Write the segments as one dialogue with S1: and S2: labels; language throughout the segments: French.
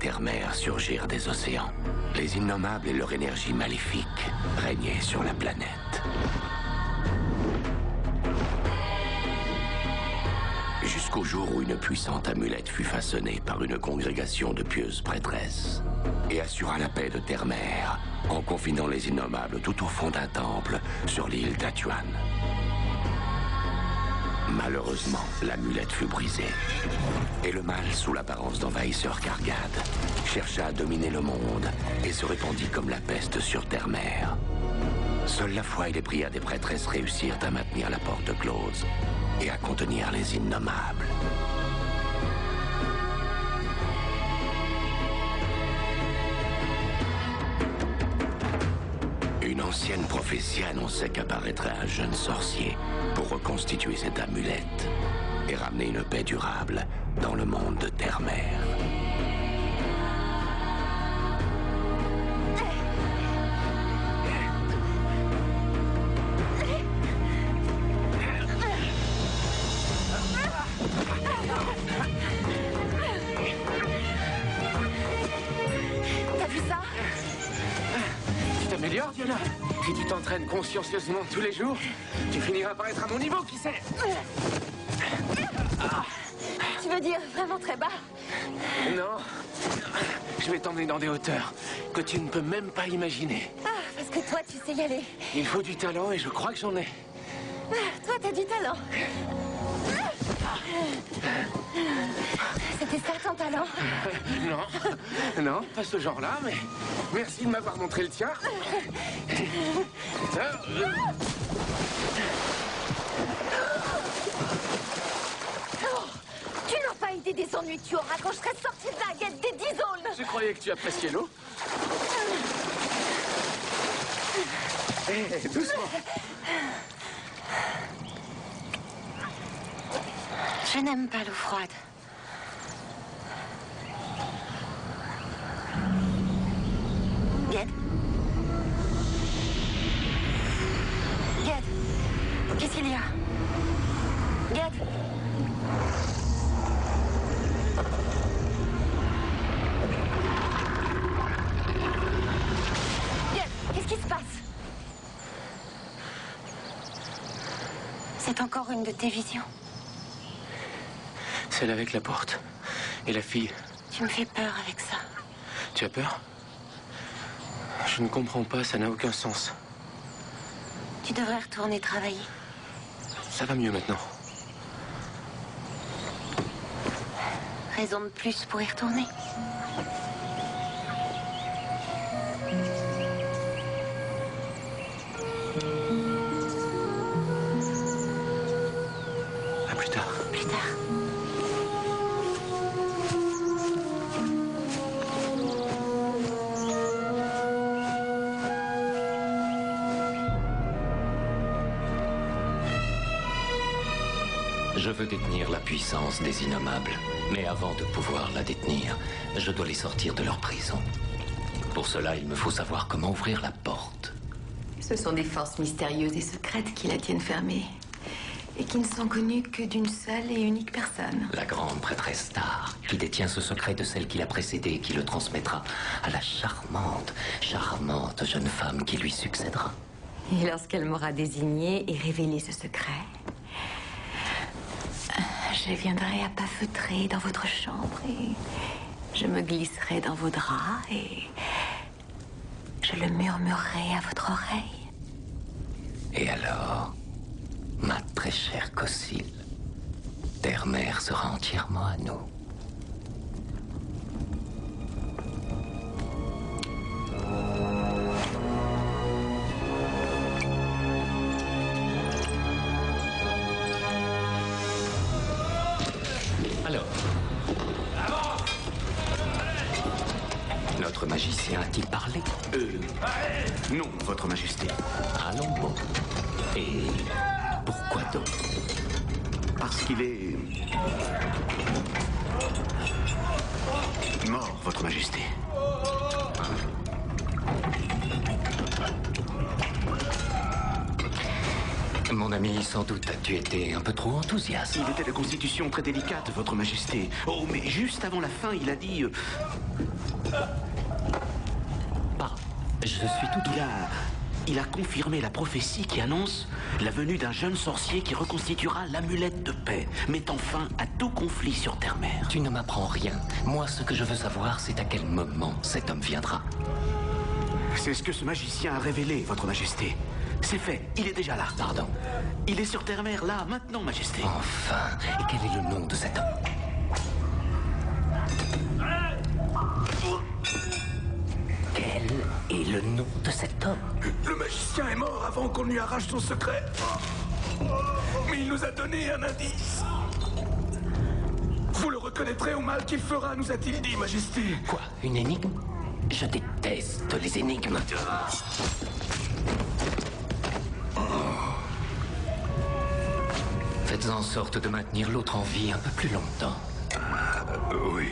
S1: terre-mère surgirent des océans. Les innommables et leur énergie maléfique régnaient sur la planète. Jusqu'au jour où une puissante amulette fut façonnée par une congrégation de pieuses prêtresses et assura la paix de terre-mère en confinant les innommables tout au fond d'un temple sur l'île d'Atuan. Malheureusement, l'amulette fut brisée et le mal, sous l'apparence d'envahisseur Kargad, chercha à dominer le monde et se répandit comme la peste sur terre-mère. Seule la foi et les prières des prêtresses réussirent à maintenir la porte close et à contenir les innommables. Une ancienne prophétie annonçait qu'apparaîtrait un jeune sorcier pour reconstituer cette amulette et ramener une paix durable dans le monde de terre-mère.
S2: Diana, si tu t'entraînes consciencieusement tous les jours, tu finiras par être à mon niveau, qui sait?
S3: Tu veux dire vraiment très bas?
S2: Non, je vais t'emmener dans des hauteurs que tu ne peux même pas imaginer.
S3: Ah, parce que toi, tu sais y aller.
S2: Il faut du talent et je crois que j'en ai.
S3: Ah, toi, t'as du talent. C'était ça ton talent?
S2: Non, pas ce genre-là, mais merci de m'avoir montré le tien.
S3: Tu n'as pas idée des ennuis que tu auras quand je serai sortie de la guette des 10 zones.
S2: Je croyais que tu appréciais l'eau. Hé, doucement.
S3: Je n'aime pas l'eau froide. Ged? Ged? Qu'est-ce qu'il y a? Ged? Ged, qu'est-ce qui se passe? C'est encore une de tes visions.
S2: Celle avec la porte. Et la fille.
S3: Tu me fais peur avec ça.
S2: Tu as peur? Je ne comprends pas, ça n'a aucun sens.
S3: Tu devrais retourner travailler.
S2: Ça va mieux maintenant.
S3: Raison de plus pour y retourner.
S2: À plus tard.
S3: Plus tard.
S1: Je veux détenir la puissance des innommables. Mais avant de pouvoir la détenir, je dois les sortir de leur prison. Pour cela, il me faut savoir comment ouvrir la porte.
S4: Ce sont des forces mystérieuses et secrètes qui la tiennent fermée. Et qui ne sont connues que d'une seule et unique personne.
S1: La grande prêtresse Star, qui détient ce secret de celle qui l'a précédée et qui le transmettra à la charmante jeune femme qui lui succédera.
S4: Et lorsqu'elle m'aura désigné et révélé ce secret, je viendrai à pas feutrer dans votre chambre et je me glisserai dans vos draps et je le murmurerai à votre oreille.
S1: Et alors, ma très chère Kossil, terre-mère sera entièrement à nous. Alors, notre magicien a-t-il parlé?
S5: Non, votre majesté.
S1: Allons bon. Et pourquoi donc?
S5: Parce qu'il est... mort, votre majesté.
S6: Mon ami, sans doute as-tu été un peu trop enthousiaste.
S5: Il était de constitution très délicate, votre majesté. Oh, mais juste avant la fin, il a dit...
S6: Pardon, je suis tout...
S5: Il a confirmé la prophétie qui annonce la venue d'un jeune sorcier qui reconstituera l'amulette de paix, mettant fin à tout conflit sur Terre-Mère.
S6: Tu ne m'apprends rien. Moi, ce que je veux savoir, c'est à quel moment cet homme viendra.
S5: C'est ce que ce magicien a révélé, votre majesté. C'est fait, il est déjà là.
S6: Pardon.
S5: Il est sur Terre-Mère, là, maintenant, majesté.
S6: Enfin, et quel est le nom de cet homme? Quel est le nom de cet homme?
S7: Le magicien est mort avant qu'on lui arrache son secret. Mais il nous a donné un indice. Vous le reconnaîtrez au mal qu'il fera, nous a-t-il dit, majesté.
S6: Quoi? Une énigme? Je déteste les énigmes. Faites en sorte de maintenir l'autre en vie un peu plus longtemps.
S7: Oui.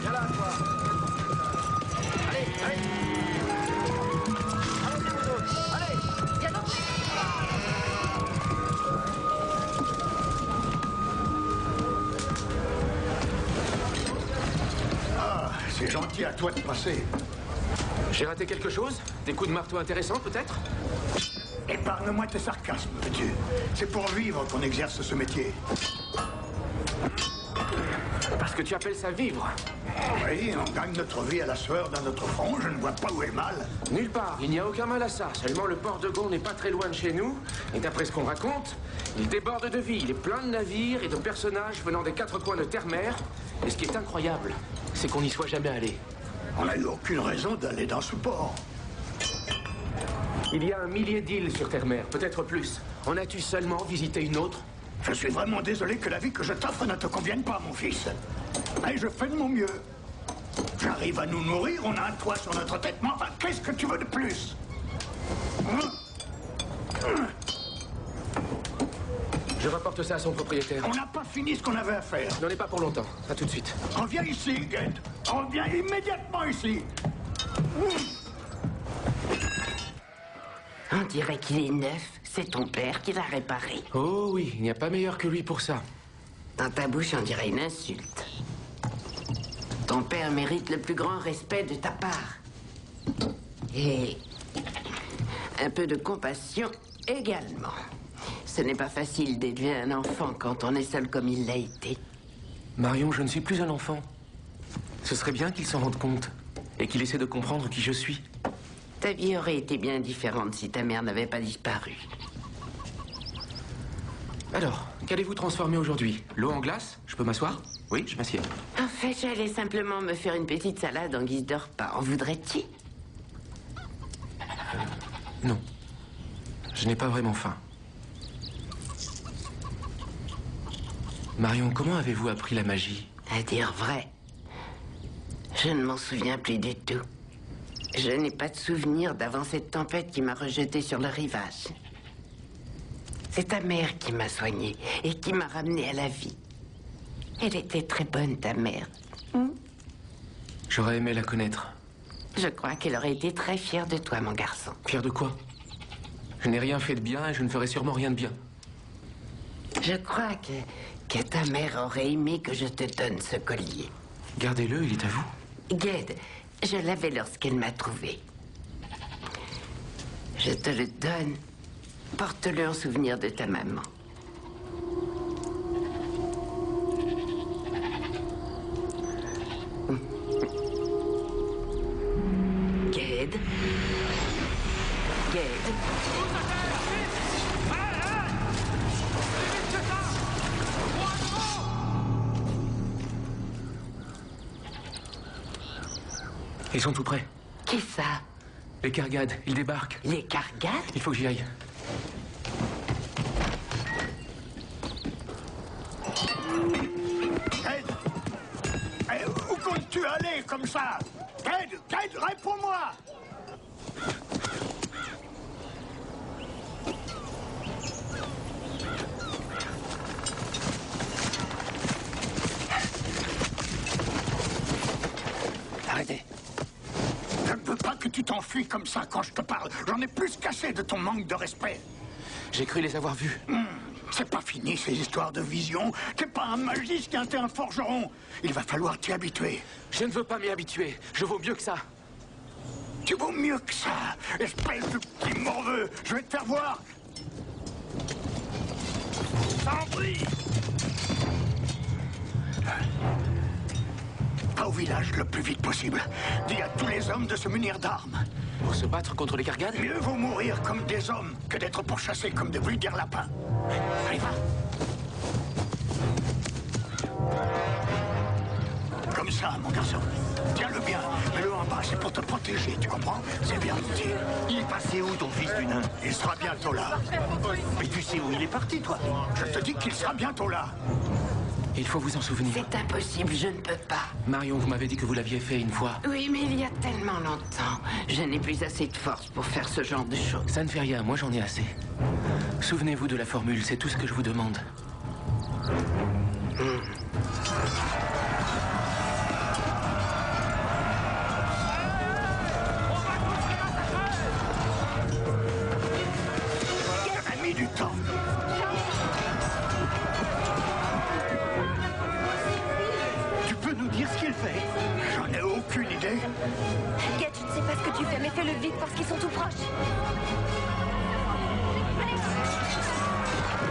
S2: Viens là, toi. Allez, allez. Allez, vous autres. Allez, viens donc.
S7: Ah, c'est gentil à toi de passer.
S2: J'ai raté quelque chose? Des coups de marteau intéressants, peut-être?
S7: Épargne-moi tes sarcasmes, petit. C'est pour vivre qu'on exerce ce métier.
S2: Parce que tu appelles ça vivre?
S7: Oui, on gagne notre vie à la sueur d'un autre front. Je ne vois pas où est le mal.
S2: Nulle part, il n'y a aucun mal à ça. Seulement le port de Gond n'est pas très loin de chez nous. Et d'après ce qu'on raconte, il déborde de vie. Il est plein de navires et de personnages venant des quatre coins de Terre-Mère. Et ce qui est incroyable, c'est qu'on n'y soit jamais allé.
S7: On n'a eu aucune raison d'aller dans ce port.
S2: Il y a 1 millier d'îles sur Terre-Mère, peut-être plus. En as-tu seulement visité une autre?
S7: Je suis vraiment désolé que la vie que je t'offre ne te convienne pas, mon fils. Mais je fais de mon mieux. J'arrive à nous nourrir, on a un toit sur notre tête, mais enfin, qu'est-ce que tu veux de plus?
S2: Je rapporte ça à son propriétaire.
S7: On n'a pas fini ce qu'on avait à faire.
S2: Je n'en ai pas pour longtemps. À tout de suite.
S7: Reviens ici, Ged. Reviens immédiatement ici.
S8: On dirait qu'il est neuf. C'est ton père qui l'a réparé.
S2: Oh oui, il n'y a pas meilleur que lui pour ça.
S8: Dans ta bouche, on dirait une insulte. Ton père mérite le plus grand respect de ta part. Et un peu de compassion également. Ce n'est pas facile d'élever un enfant quand on est seul comme il l'a été.
S2: Marion, je ne suis plus un enfant. Ce serait bien qu'il s'en rende compte et qu'il essaie de comprendre qui je suis.
S8: Ta vie aurait été bien différente si ta mère n'avait pas disparu.
S2: Alors, qu'allez-vous transformer aujourd'hui? L'eau en glace? Je peux m'asseoir? Oui, je m'assieds.
S8: En fait, j'allais simplement me faire une petite salade en guise de repas. En voudrais-tu?
S2: Non. Je n'ai pas vraiment faim. Marion, comment avez-vous appris la magie?
S8: À dire vrai, je ne m'en souviens plus du tout. Je n'ai pas de souvenir d'avant cette tempête qui m'a rejeté sur le rivage. C'est ta mère qui m'a soignée et qui m'a ramenée à la vie. Elle était très bonne, ta mère.
S2: J'aurais aimé la connaître.
S8: Je crois qu'elle aurait été très fière de toi, mon garçon.
S2: Fier de quoi? Je n'ai rien fait de bien et je ne ferai sûrement rien de bien.
S8: Je crois que ta mère aurait aimé que je te donne ce collier.
S2: Gardez-le, il est à vous.
S8: Ged, je l'avais lorsqu'elle m'a trouvé. Je te le donne. Porte-le en souvenir de ta maman. Ged. Ged.
S2: Ils sont tout prêts.
S8: Qui ça?
S2: Les Kargad, ils débarquent.
S8: Les Kargad?
S2: Il faut que j'y aille.
S7: Ged, où comptes-tu aller comme ça? Ged, réponds-moi! tu t'enfuis comme ça quand je te parle. J'en ai plus qu'assez de ton manque de respect.
S2: J'ai cru les avoir vus.
S7: C'est pas fini, ces histoires de vision. T'es pas un magicien, t'es un forgeron. Il va falloir t'y habituer.
S2: Je ne veux pas m'y habituer. Je vaux mieux que ça.
S7: Tu vaux mieux que ça, espèce de petit morveux. Je vais te faire voir. Sandry! Va au village le plus vite possible. Dis à tous les hommes de se munir d'armes.
S2: Pour se battre contre les Garganes?
S7: Mieux vaut mourir comme des hommes que d'être pourchassés comme de vulgaires lapins. Allez, va. Comme ça, mon garçon. Tiens-le bien. Mets-le en bas, c'est pour te protéger, tu comprends? C'est bien petit.
S9: Il est passé où, ton fils du nain?
S7: Il sera bientôt là.
S9: Mais tu sais où il est parti, toi?
S7: Je te dis qu'il sera bientôt là.
S2: Il faut vous en souvenir.
S8: C'est impossible, je ne peux pas.
S2: Marion, vous m'avez dit que vous l'aviez fait une fois.
S8: Oui, mais il y a tellement longtemps. Je n'ai plus assez de force pour faire ce genre de choses.
S2: Ça ne fait rien, moi j'en ai assez. Souvenez-vous de la formule, c'est tout ce que je vous demande.
S7: Ça a mis du temps.
S9: Tu peux nous dire ce qu'il fait?
S7: J'en ai aucune idée.
S3: Get, je ne sais pas ce que tu fais, mais fais-le vite parce qu'ils sont tout proches.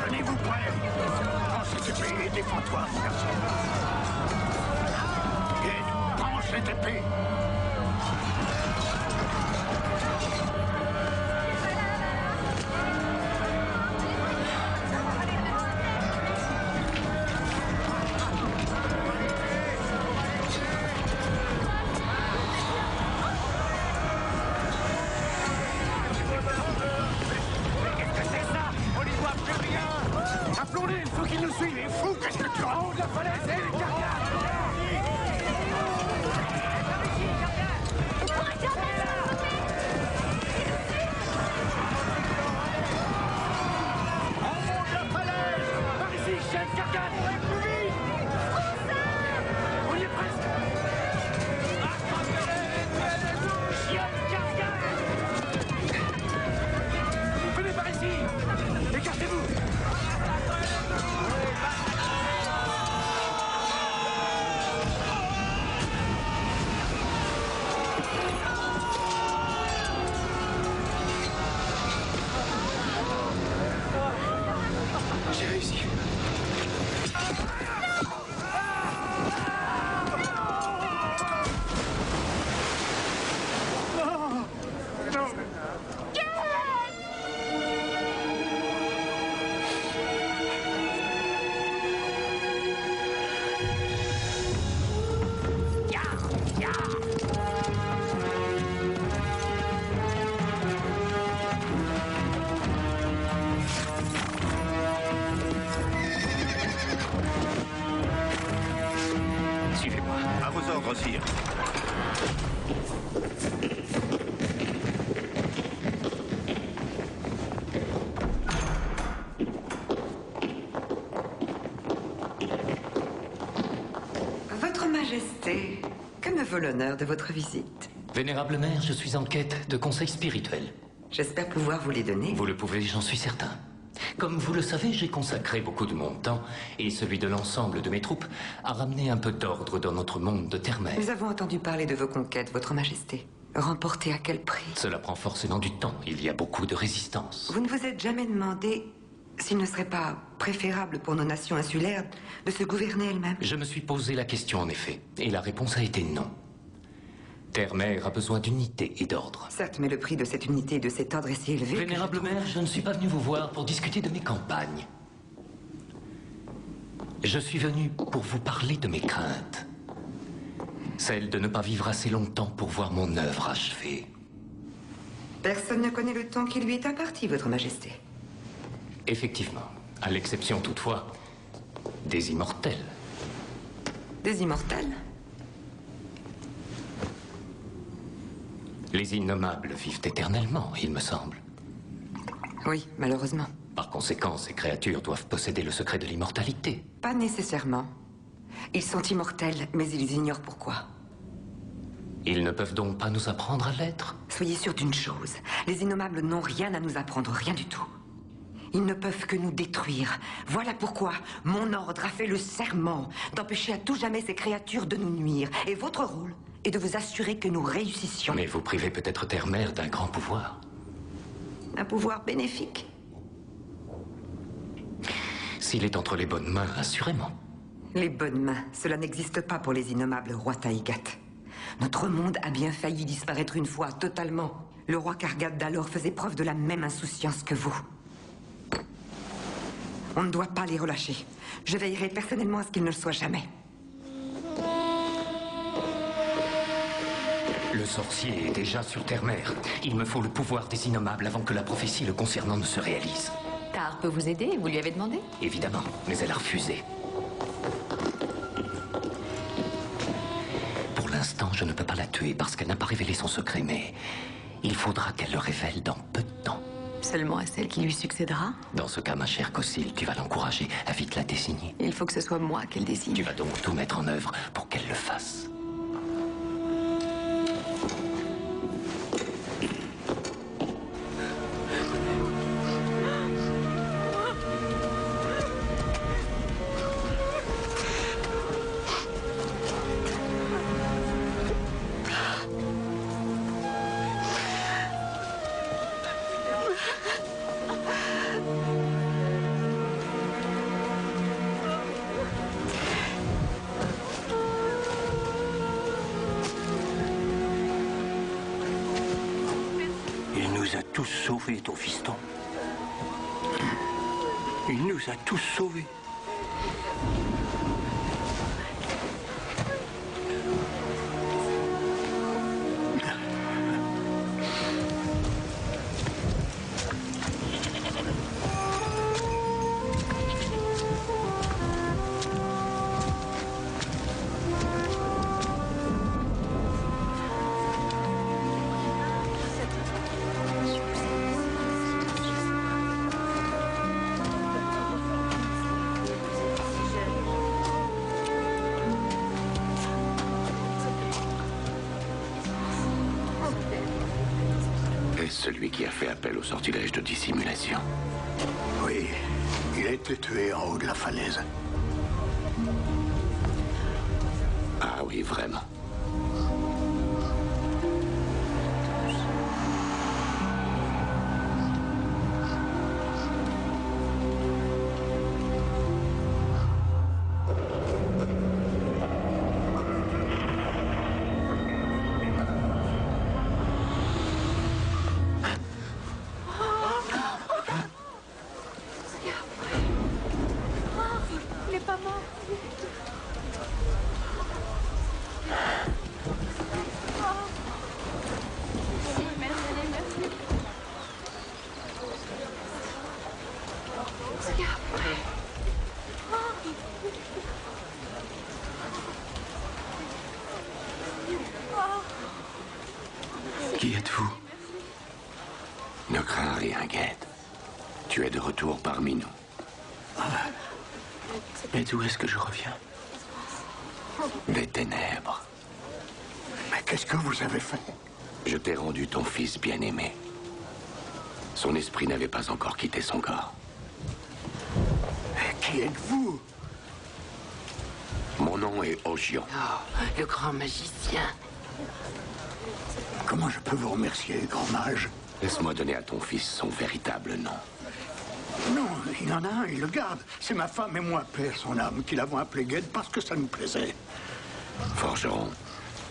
S7: Tenez-vous prêts. Prends cette épée et défends-toi, mon garçon. Et prends cette épée.
S9: Appelons-les, il faut qu'ils nous suivent.
S7: Il est fou, qu'est-ce que tu as?
S9: En haut de la falaise, et les Garganes! En haut de la falaise! Par ici, chef Gargane! Plus vite! On y est presque! Chef Gargane! Venez par ici! Écartez-vous!
S2: J'ai réussi.
S9: Suivez-moi. À vos ordres, sire.
S10: Votre Majesté, que me vaut l'honneur de votre visite?
S6: Vénérable mère, je suis en quête de conseils spirituels.
S10: J'espère pouvoir vous les donner.
S6: Vous le pouvez, j'en suis certain. Comme vous le savez, j'ai consacré beaucoup de mon temps, et celui de l'ensemble de mes troupes, à ramener un peu d'ordre dans notre monde de terre-mer.
S10: Nous avons entendu parler de vos conquêtes, Votre Majesté. Remportées à quel prix?
S6: Cela prend forcément du temps, il y a beaucoup de résistance.
S10: Vous ne vous êtes jamais demandé s'il ne serait pas préférable pour nos nations insulaires de se gouverner elles-mêmes?
S6: Je me suis posé la question en effet, et la réponse a été non. Terre-mer a besoin d'unité et d'ordre.
S10: Certes, mais le prix de cette unité et de cet ordre est si élevé.
S6: Vénérable mère, je ne suis pas venu vous voir pour discuter de mes campagnes. Je suis venu pour vous parler de mes craintes. Celle de ne pas vivre assez longtemps pour voir mon œuvre achevée.
S10: Personne ne connaît le temps qui lui est imparti, Votre Majesté.
S6: Effectivement, à l'exception toutefois des immortels.
S10: Des immortels?
S6: Les innommables vivent éternellement, il me semble.
S10: Oui, malheureusement.
S6: Par conséquent, ces créatures doivent posséder le secret de l'immortalité.
S10: Pas nécessairement. Ils sont immortels, mais ils ignorent pourquoi.
S6: Ils ne peuvent donc pas nous apprendre à l'être?
S10: Soyez sûr d'une chose. Les Innommables n'ont rien à nous apprendre, rien du tout. Ils ne peuvent que nous détruire. Voilà pourquoi mon ordre a fait le serment d'empêcher à tout jamais ces créatures de nous nuire. Et votre rôle est de vous assurer que nous réussissions.
S6: Mais vous privez peut-être Terre-Mère d'un grand pouvoir.
S10: Un pouvoir bénéfique.
S6: S'il est entre les bonnes mains, assurément.
S10: Les bonnes mains, cela n'existe pas pour les Innommables, roi Taïgat. Notre monde a bien failli disparaître une fois, totalement. Le roi Kargad d'alors faisait preuve de la même insouciance que vous. On ne doit pas les relâcher. Je veillerai personnellement à ce qu'ils ne le soient jamais.
S6: Le sorcier est déjà sur Terre-Mère. Il me faut le pouvoir des Innommables avant que la prophétie le concernant ne se réalise.
S4: Tar peut vous aider, vous lui avez demandé?
S6: Évidemment, mais elle a refusé. Pour l'instant, je ne peux pas la tuer parce qu'elle n'a pas révélé son secret, mais il faudra qu'elle le révèle dans peu de temps.
S4: Seulement à celle qui lui succédera?
S6: Dans ce cas, ma chère Kossil, tu vas l'encourager à vite la désigner.
S4: Il faut que ce soit moi qu'elle désigne.
S6: Tu vas donc tout mettre en œuvre pour qu'elle le fasse.
S11: Sauvé, ton fiston. Il nous a tous sauvés.
S1: Celui qui a fait appel au sortilège de dissimulation.
S11: Oui, il a été tué en haut de la falaise.
S1: Ah oui, vraiment. Qui êtes-vous? Ne crains rien, Ged. Tu es de retour parmi nous.
S11: Mais d'où est-ce que je reviens?
S1: Des ténèbres.
S11: Mais qu'est-ce que vous avez fait?
S1: Je t'ai rendu ton fils bien-aimé. Son esprit n'avait pas encore quitté son corps.
S11: Mais qui êtes-vous?
S1: Mon nom est Ogion.
S8: Oh, le grand magicien.
S11: Comment je peux vous remercier, grand mage?
S1: Laisse-moi donner à ton fils son véritable nom.
S11: Non, il en a un, il le garde. C'est ma femme et moi, paix à son âme, qui l'avons appelé Ged parce que ça nous plaisait.
S1: Forgeron,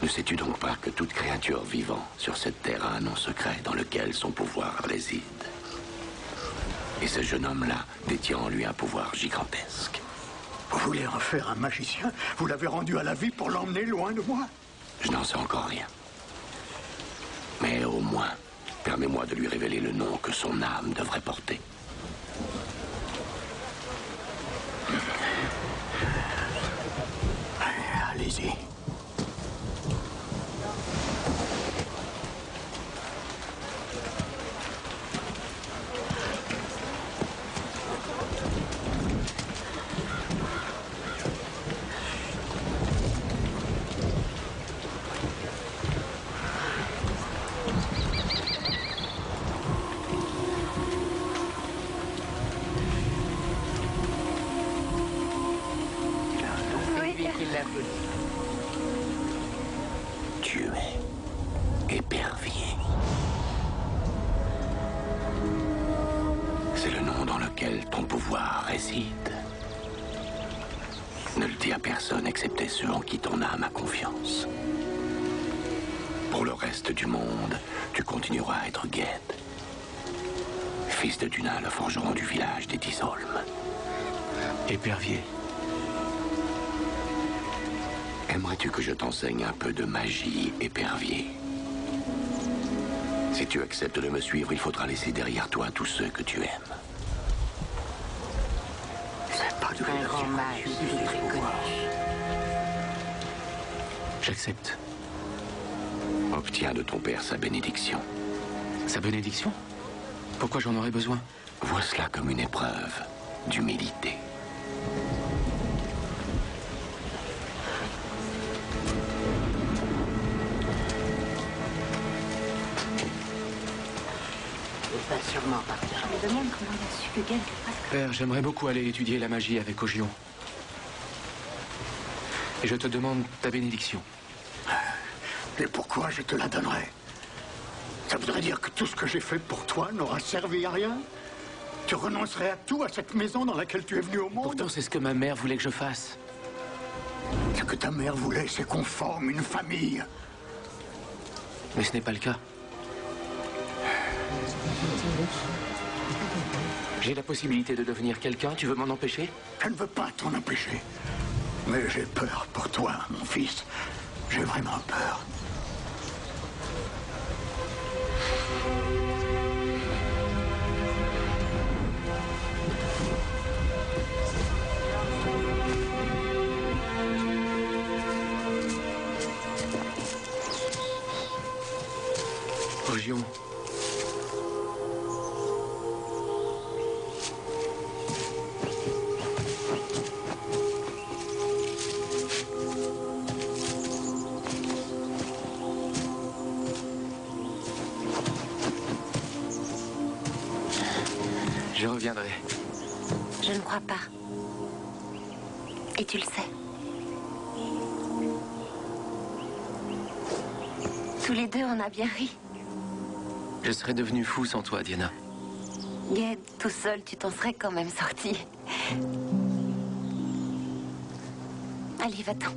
S1: ne sais-tu donc pas que toute créature vivant sur cette terre a un nom secret dans lequel son pouvoir réside? Et ce jeune homme-là détient en lui un pouvoir gigantesque.
S11: Vous voulez en faire un magicien? Vous l'avez rendu à la vie pour l'emmener loin de moi?
S1: Je n'en sais encore rien. Mais au moins, permets-moi de lui révéler le nom que son âme devrait porter.
S11: Allez-y.
S1: Tu es épervier. C'est le nom dans lequel ton pouvoir réside. Ne le dis à personne excepté ceux en qui ton âme a confiance. Pour le reste du monde, tu continueras à être Ged, fils de Duna, le forgeron du village des Dizolm.
S2: Épervier.
S1: Aimerais-tu que je t'enseigne un peu de magie, épervier? Si tu acceptes de me suivre, il faudra laisser derrière toi tous ceux que tu aimes.
S8: C'est pas du un grand mage, il est très connu.
S2: J'accepte.
S1: Obtiens de ton père sa bénédiction.
S2: Sa bénédiction? Pourquoi j'en aurais besoin?
S1: Vois cela comme une épreuve d'humilité.
S8: Il va sûrement partir.
S4: Je me demande comment il a su que Ged le fasse.
S2: Père, j'aimerais beaucoup aller étudier la magie avec Ogion. Et je te demande ta bénédiction.
S11: Et pourquoi je te la donnerai? Ça voudrait dire que tout ce que j'ai fait pour toi n'aura servi à rien? Tu renoncerais à tout, à cette maison dans laquelle tu es venu au monde?
S2: Pourtant, c'est ce que ma mère voulait que je fasse.
S11: Ce que ta mère voulait, c'est qu'on forme une famille.
S2: Mais ce n'est pas le cas. J'ai la possibilité de devenir quelqu'un, tu veux m'en empêcher?
S11: Je ne veux pas t'en empêcher. Mais j'ai peur pour toi, mon fils. J'ai vraiment peur.
S2: Ogion. Je reviendrai.
S4: Je ne crois pas. Et tu le sais. Tous les deux, on a bien ri.
S2: Je serais devenu fou sans toi, Diana.
S4: Ged, tout seul, tu t'en serais quand même sorti. Allez, va-t'en.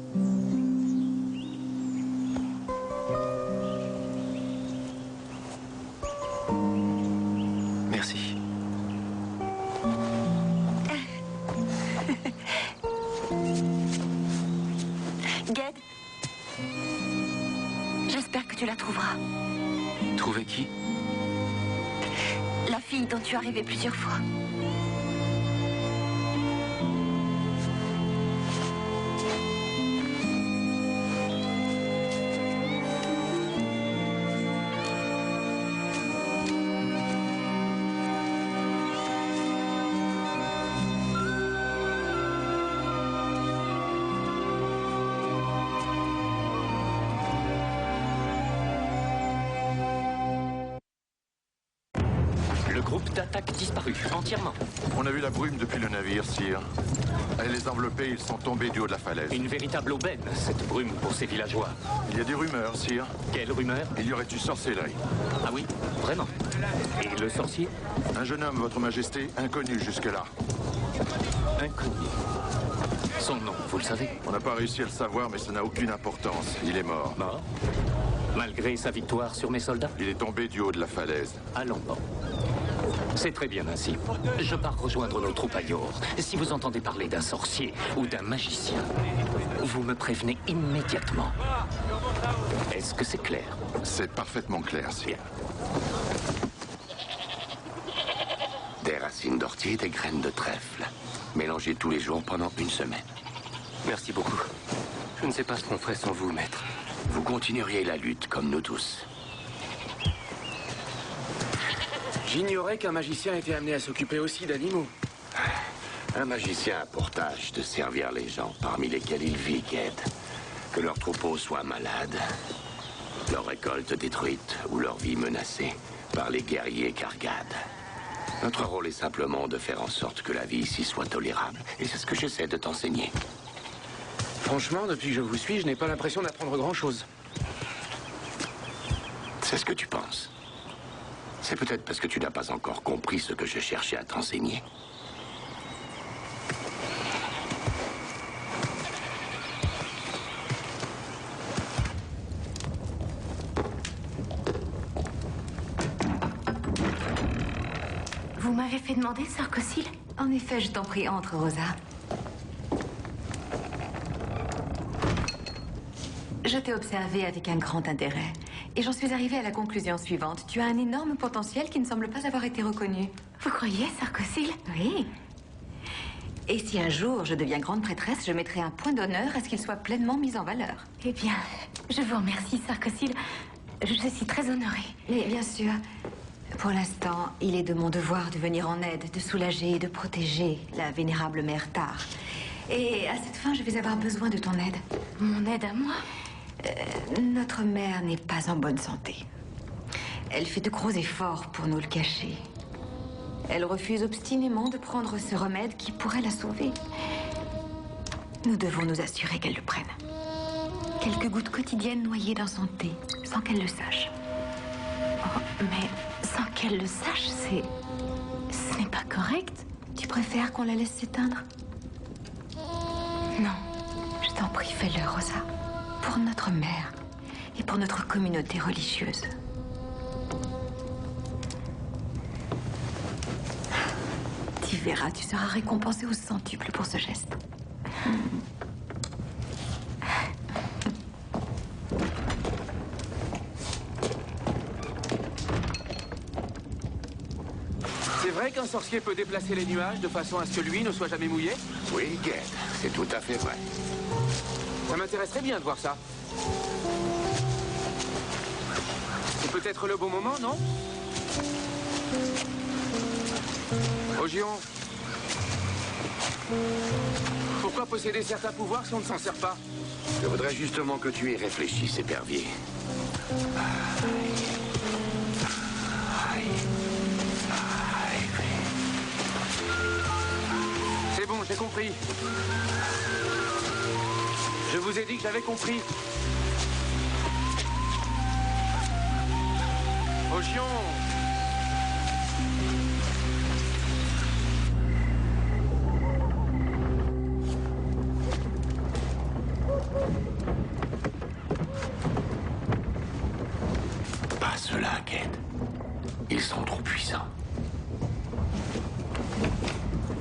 S2: Merci.
S4: Ged, j'espère que tu la trouveras.
S2: Trouver qui?
S4: La fille dont tu as rêvé plusieurs fois.
S6: D'attaque disparu, entièrement.
S12: On a vu la brume depuis le navire, sire. Elle les a enveloppés, ils sont tombés du haut de la falaise.
S6: Une véritable aubaine, cette brume pour ces villageois.
S12: Il y a des rumeurs, sire.
S6: Quelle rumeur?
S12: Il y aurait eu sorcellerie.
S6: Ah oui, vraiment? Et le sorcier?
S12: Un jeune homme, votre majesté, inconnu jusque-là.
S6: Inconnu. Son nom, vous le savez?
S12: On n'a pas réussi à le savoir, mais ça n'a aucune importance. Il est mort.
S6: Mort? Malgré sa victoire sur mes soldats?
S12: Il est tombé du haut de la falaise.
S6: Allons bon. C'est très bien ainsi. Je pars rejoindre nos troupes à Yor. Si vous entendez parler d'un sorcier ou d'un magicien, vous me prévenez immédiatement. Est-ce que c'est clair?
S12: C'est parfaitement clair, sire.
S1: Des racines d'ortie et des graines de trèfle. Mélangées tous les jours pendant une semaine.
S2: Merci beaucoup. Je ne sais pas ce qu'on ferait sans vous, maître.
S1: Vous continueriez la lutte comme nous tous.
S2: J'ignorais qu'un magicien était amené à s'occuper aussi d'animaux.
S1: Un magicien a pour tâche de servir les gens parmi lesquels il vit, Ged. Que leurs troupeaux soient malades, leur récolte détruite ou leur vie menacée par les guerriers Kargad. Notre rôle est simplement de faire en sorte que la vie ici soit tolérable. Et c'est ce que j'essaie de t'enseigner.
S2: Franchement, depuis que je vous suis, je n'ai pas l'impression d'apprendre grand-chose.
S1: C'est ce que tu penses. C'est peut-être parce que tu n'as pas encore compris ce que je cherchais à t'enseigner.
S4: Vous m'avez fait demander, Sœur Cossil? En effet, je t'en prie, entre, Rosa. Je t'ai observé avec un grand intérêt. Et j'en suis arrivée à la conclusion suivante. Tu as un énorme potentiel qui ne semble pas avoir été reconnu. Vous croyez, Sœur Cossil? Oui. Et si un jour je deviens grande prêtresse, je mettrai un point d'honneur à ce qu'il soit pleinement mis en valeur. Eh bien, je vous remercie, Sœur Cossil. Je suis très honorée. Mais bien sûr, pour l'instant, il est de mon devoir de venir en aide, de soulager et de protéger la vénérable mère Tar. Et à cette fin, je vais avoir besoin de ton aide. Mon aide à moi? Notre mère n'est pas en bonne santé. Elle fait de gros efforts pour nous le cacher. Elle refuse obstinément de prendre ce remède qui pourrait la sauver. Nous devons nous assurer qu'elle le prenne. Quelques gouttes quotidiennes noyées dans son thé, sans qu'elle le sache. Oh, mais sans qu'elle le sache, ce n'est pas correct. Tu préfères qu'on la laisse s'éteindre? Non. Je t'en prie, fais-le, Rosa. Pour notre mère et pour notre communauté religieuse. Tu verras, tu seras récompensé au centuple pour ce geste.
S2: C'est vrai qu'un sorcier peut déplacer les nuages de façon à ce que lui ne soit jamais mouillé?
S1: Oui, Ged, c'est tout à fait vrai.
S2: Ça m'intéresserait bien de voir ça. C'est peut-être le bon moment, non? Ogion. Pourquoi posséder certains pouvoirs si on ne s'en sert pas?
S1: Je voudrais justement que tu y réfléchisses, épervier.
S2: C'est bon, j'ai compris. Je vous ai dit que j'avais compris. Ogion.
S1: Pas cela, Ged. Ils sont trop puissants.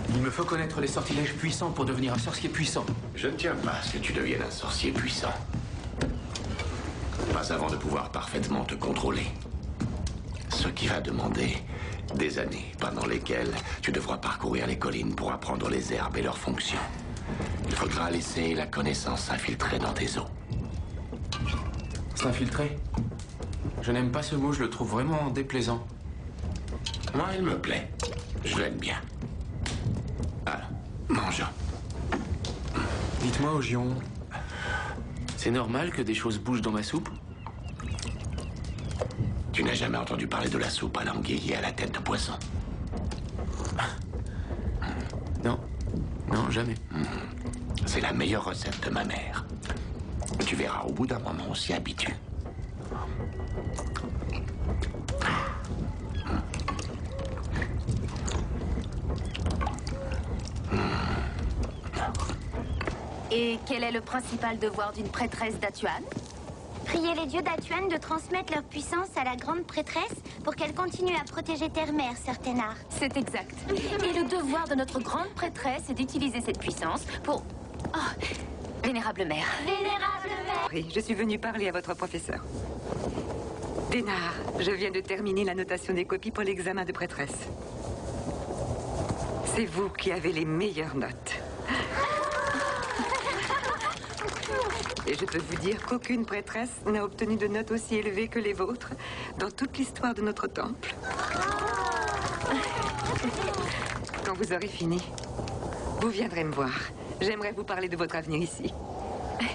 S2: Il me faut connaître les sortilèges puissants pour devenir un sorcier puissant.
S1: Je ne tiens pas à ce que tu deviennes un sorcier puissant. Pas avant de pouvoir parfaitement te contrôler. Ce qui va demander des années pendant lesquelles tu devras parcourir les collines pour apprendre les herbes et leurs fonctions. Il faudra laisser la connaissance s'infiltrer dans tes os.
S2: S'infiltrer? Je n'aime pas ce mot, je le trouve vraiment déplaisant.
S1: Moi, il me plaît. Je l'aime bien. Alors, mangeons.
S2: Dites-moi, Ogion, c'est normal que des choses bougent dans ma soupe?
S1: Tu n'as jamais entendu parler de la soupe à l'anguille et à la tête de poisson?
S2: Non. Non, jamais.
S1: C'est la meilleure recette de ma mère. Tu verras, au bout d'un moment, on s'y habitue.
S3: Et quel est le principal devoir d'une prêtresse d'Atuan?
S13: Prier les dieux d'Atuan de transmettre leur puissance à la grande prêtresse pour qu'elle continue à protéger Terre-Mère, Sœur Thénard.
S3: C'est exact. Et le devoir de notre grande prêtresse est d'utiliser cette puissance pour... Oh, vénérable mère.
S13: Vénérable mère!
S10: Oui, je suis venue parler à votre professeur. Thénard, je viens de terminer la notation des copies pour l'examen de prêtresse. C'est vous qui avez les meilleures notes. Et je peux vous dire qu'aucune prêtresse n'a obtenu de notes aussi élevées que les vôtres dans toute l'histoire de notre temple. Quand vous aurez fini, vous viendrez me voir. J'aimerais vous parler de votre avenir ici.
S13: Vous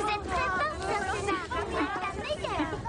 S13: êtes très forte, Sœur Thénard. Vous êtes la meilleure.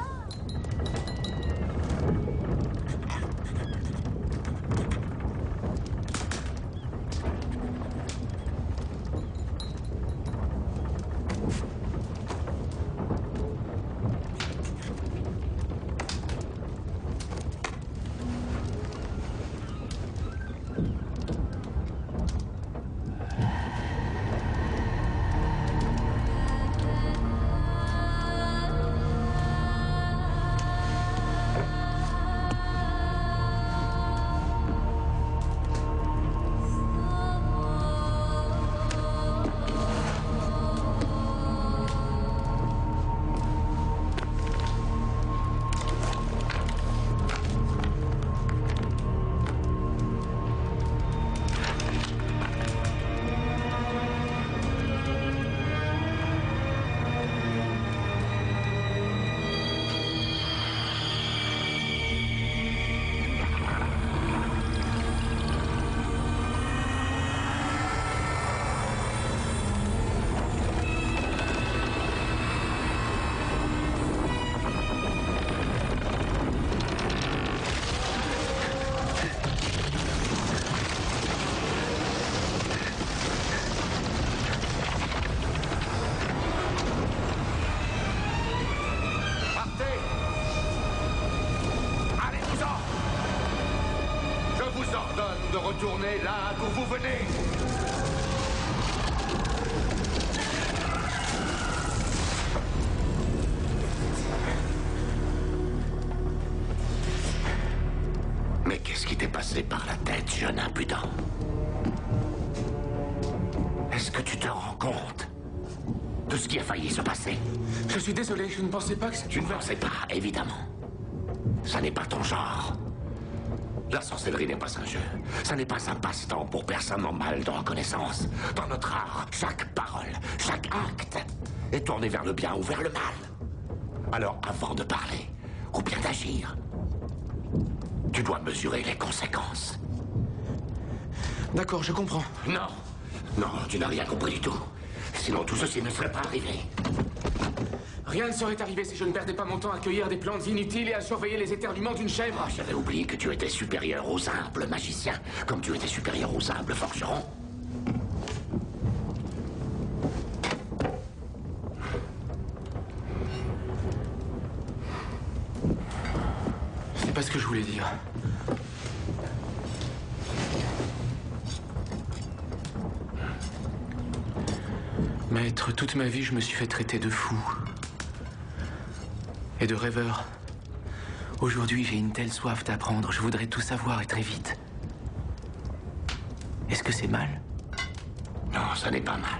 S1: est là d'où vous venez. Mais qu'est-ce qui t'est passé par la tête, jeune impudent? Est-ce que tu te rends compte de ce qui a failli se passer?
S2: Je suis désolé, je ne pensais pas que
S1: Tu ne pensais pas, évidemment. Ça n'est pas ton genre. La sorcellerie n'est pas un jeu. Ça n'est pas un passe-temps pour personne en mal de reconnaissance. Dans notre art, chaque parole, chaque acte est tourné vers le bien ou vers le mal. Alors, avant de parler, ou bien d'agir, tu dois mesurer les conséquences.
S2: D'accord, je comprends.
S1: Non, non, tu n'as rien compris du tout. Sinon, tout ceci ne serait pas arrivé.
S2: Rien ne serait arrivé si je ne perdais pas mon temps à cueillir des plantes inutiles et à surveiller les éternuements d'une chèvre.
S1: Oh, j'avais oublié que tu étais supérieur aux humbles magiciens, comme tu étais supérieur aux humbles forgerons.
S2: C'est pas ce que je voulais dire. Maître, toute ma vie, je me suis fait traiter de fou. Et de rêveur. Aujourd'hui, j'ai une telle soif d'apprendre. Je voudrais tout savoir et très vite. Est-ce que c'est mal?
S1: Non, ça n'est pas mal.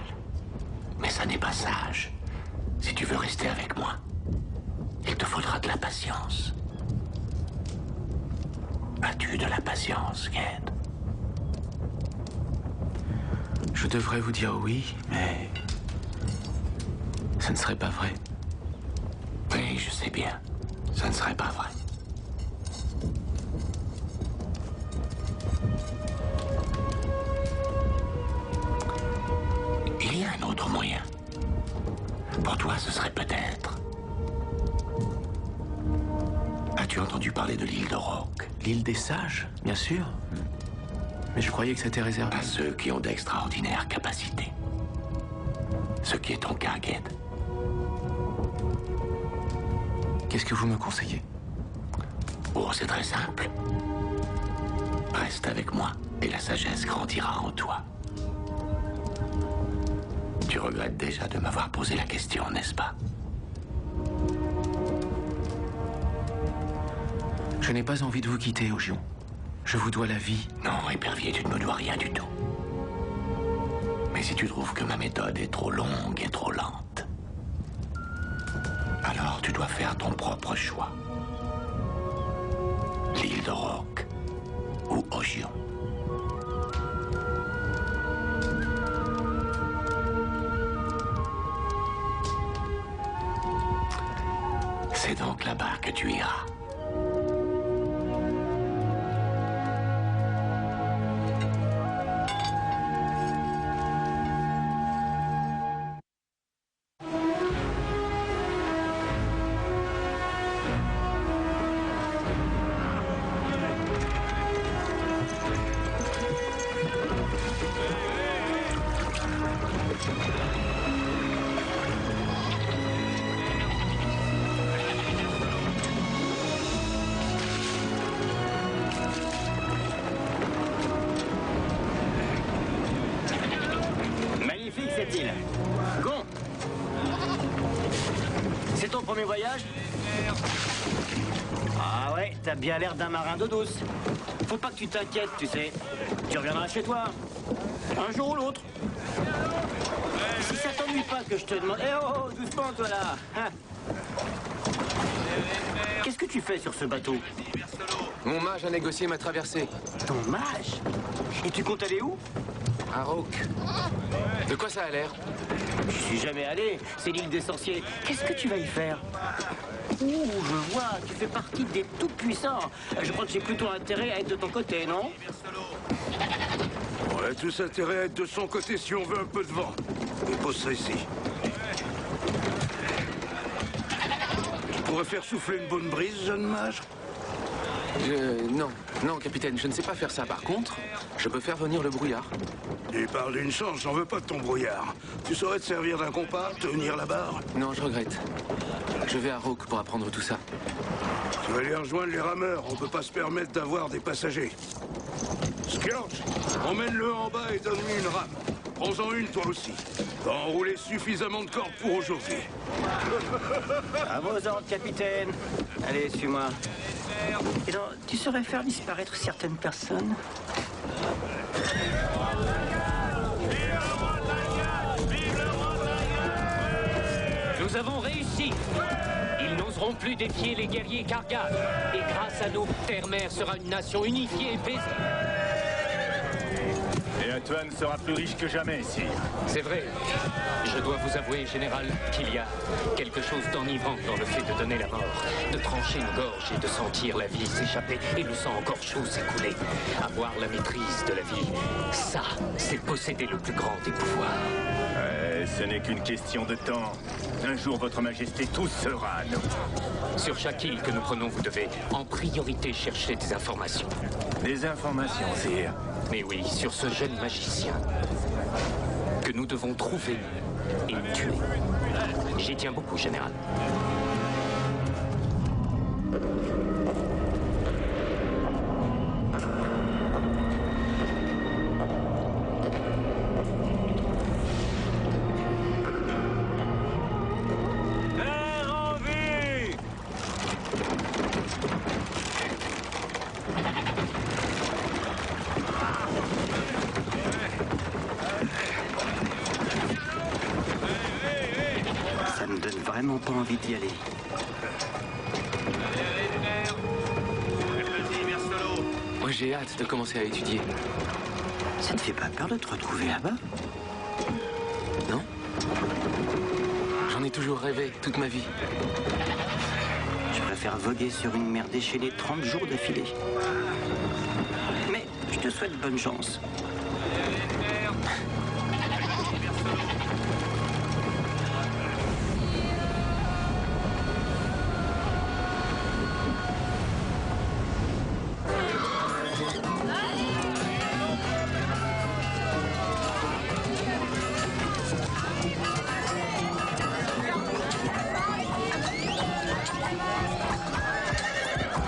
S1: Mais ça n'est pas sage. Si tu veux rester avec moi, il te faudra de la patience. As-tu de la patience, Ged?
S2: Je devrais vous dire oui, mais... ça ne serait pas vrai.
S1: Oui, je sais bien. Ça ne serait pas vrai. Il y a un autre moyen. Pour toi, ce serait peut-être... As-tu entendu parler de l'île de Rock?
S2: L'île des sages, bien sûr. Mais je croyais que c'était réservé
S1: à ceux qui ont d'extraordinaires capacités. Ce qui est ton cas, Ged.
S2: Qu'est-ce que vous me conseillez?
S1: Oh, c'est très simple. Reste avec moi et la sagesse grandira en toi. Tu regrettes déjà de m'avoir posé la question, n'est-ce pas?
S2: Je n'ai pas envie de vous quitter, Ogion. Je vous dois la vie.
S1: Non, épervier, tu ne me dois rien du tout. Mais si tu trouves que ma méthode est trop longue et trop lente, alors tu dois faire ton propre choix. L'île de Rock ou Ogion. C'est donc là-bas que tu iras.
S14: Magnifique cette île. Gon, c'est ton premier voyage? Ah ouais, t'as bien l'air d'un marin d'eau douce. Faut pas que tu t'inquiètes, tu sais. Tu reviendras chez toi. Un jour ou l'autre. Si ça t'ennuie pas que je te demande... Eh oh, doucement toi là, hein. Qu'est-ce que tu fais sur ce bateau?
S2: Mon mage a négocié ma traversée.
S14: Ton mage? Et tu comptes aller où?
S2: À Rock. De quoi ça a l'air?
S14: Je suis jamais allé. C'est l'île des sorciers. Qu'est-ce que tu vas y faire? Ouh, je vois. Tu fais partie des tout-puissants. Je crois que j'ai plutôt intérêt à être de ton côté, non?
S15: On a tous intérêt à être de son côté si on veut un peu de vent. Et pose ça ici. Tu pourrais faire souffler une bonne brise, jeune mage?
S2: Non, capitaine, je ne sais pas faire ça. Par contre, je peux faire venir le brouillard.
S15: Tu parles d'une chance, j'en veux pas de ton brouillard. Tu saurais te servir d'un compas, tenir la barre?
S2: Non, je regrette. Je vais à Rock pour apprendre tout ça.
S15: Tu vas aller rejoindre les rameurs, on peut pas se permettre d'avoir des passagers. Scourge, emmène-le en bas et donne-lui une rame. Prends-en une, toi aussi. T'as enroulé suffisamment de cordes pour aujourd'hui.
S14: À vos ordres, capitaine. Allez, suis-moi. Et donc, tu saurais faire disparaître certaines personnes?
S6: Nous avons réussi. Ils n'oseront plus défier les guerriers Kargad. Et grâce à nous, Terre-Mer sera une nation unifiée et paisible.
S16: Et Atuan sera plus riche que jamais, sire.
S6: C'est vrai. Je dois vous avouer, général, qu'il y a quelque chose d'enivrant dans le fait de donner la mort, de trancher une gorge et de sentir la vie s'échapper et le sang encore chaud s'écouler. Avoir la maîtrise de la vie, ça, c'est posséder le plus grand des pouvoirs.
S16: Ce n'est qu'une question de temps. Un jour, votre majesté, tout sera à nous.
S6: Sur chaque île que nous prenons, vous devez en priorité chercher des informations.
S16: Des informations, sire?
S6: Mais oui, sur ce jeune magicien que nous devons trouver et tuer. J'y tiens beaucoup, général.
S14: Ça me donne vraiment pas envie d'y aller.
S2: Moi, j'ai hâte de commencer à étudier.
S14: Ça ne fait pas peur de te retrouver là-bas?
S2: Non? J'en ai toujours rêvé, toute ma vie.
S14: Je préfère voguer sur une mer déchaînée 30 jours d'affilée. Mais je te souhaite bonne chance.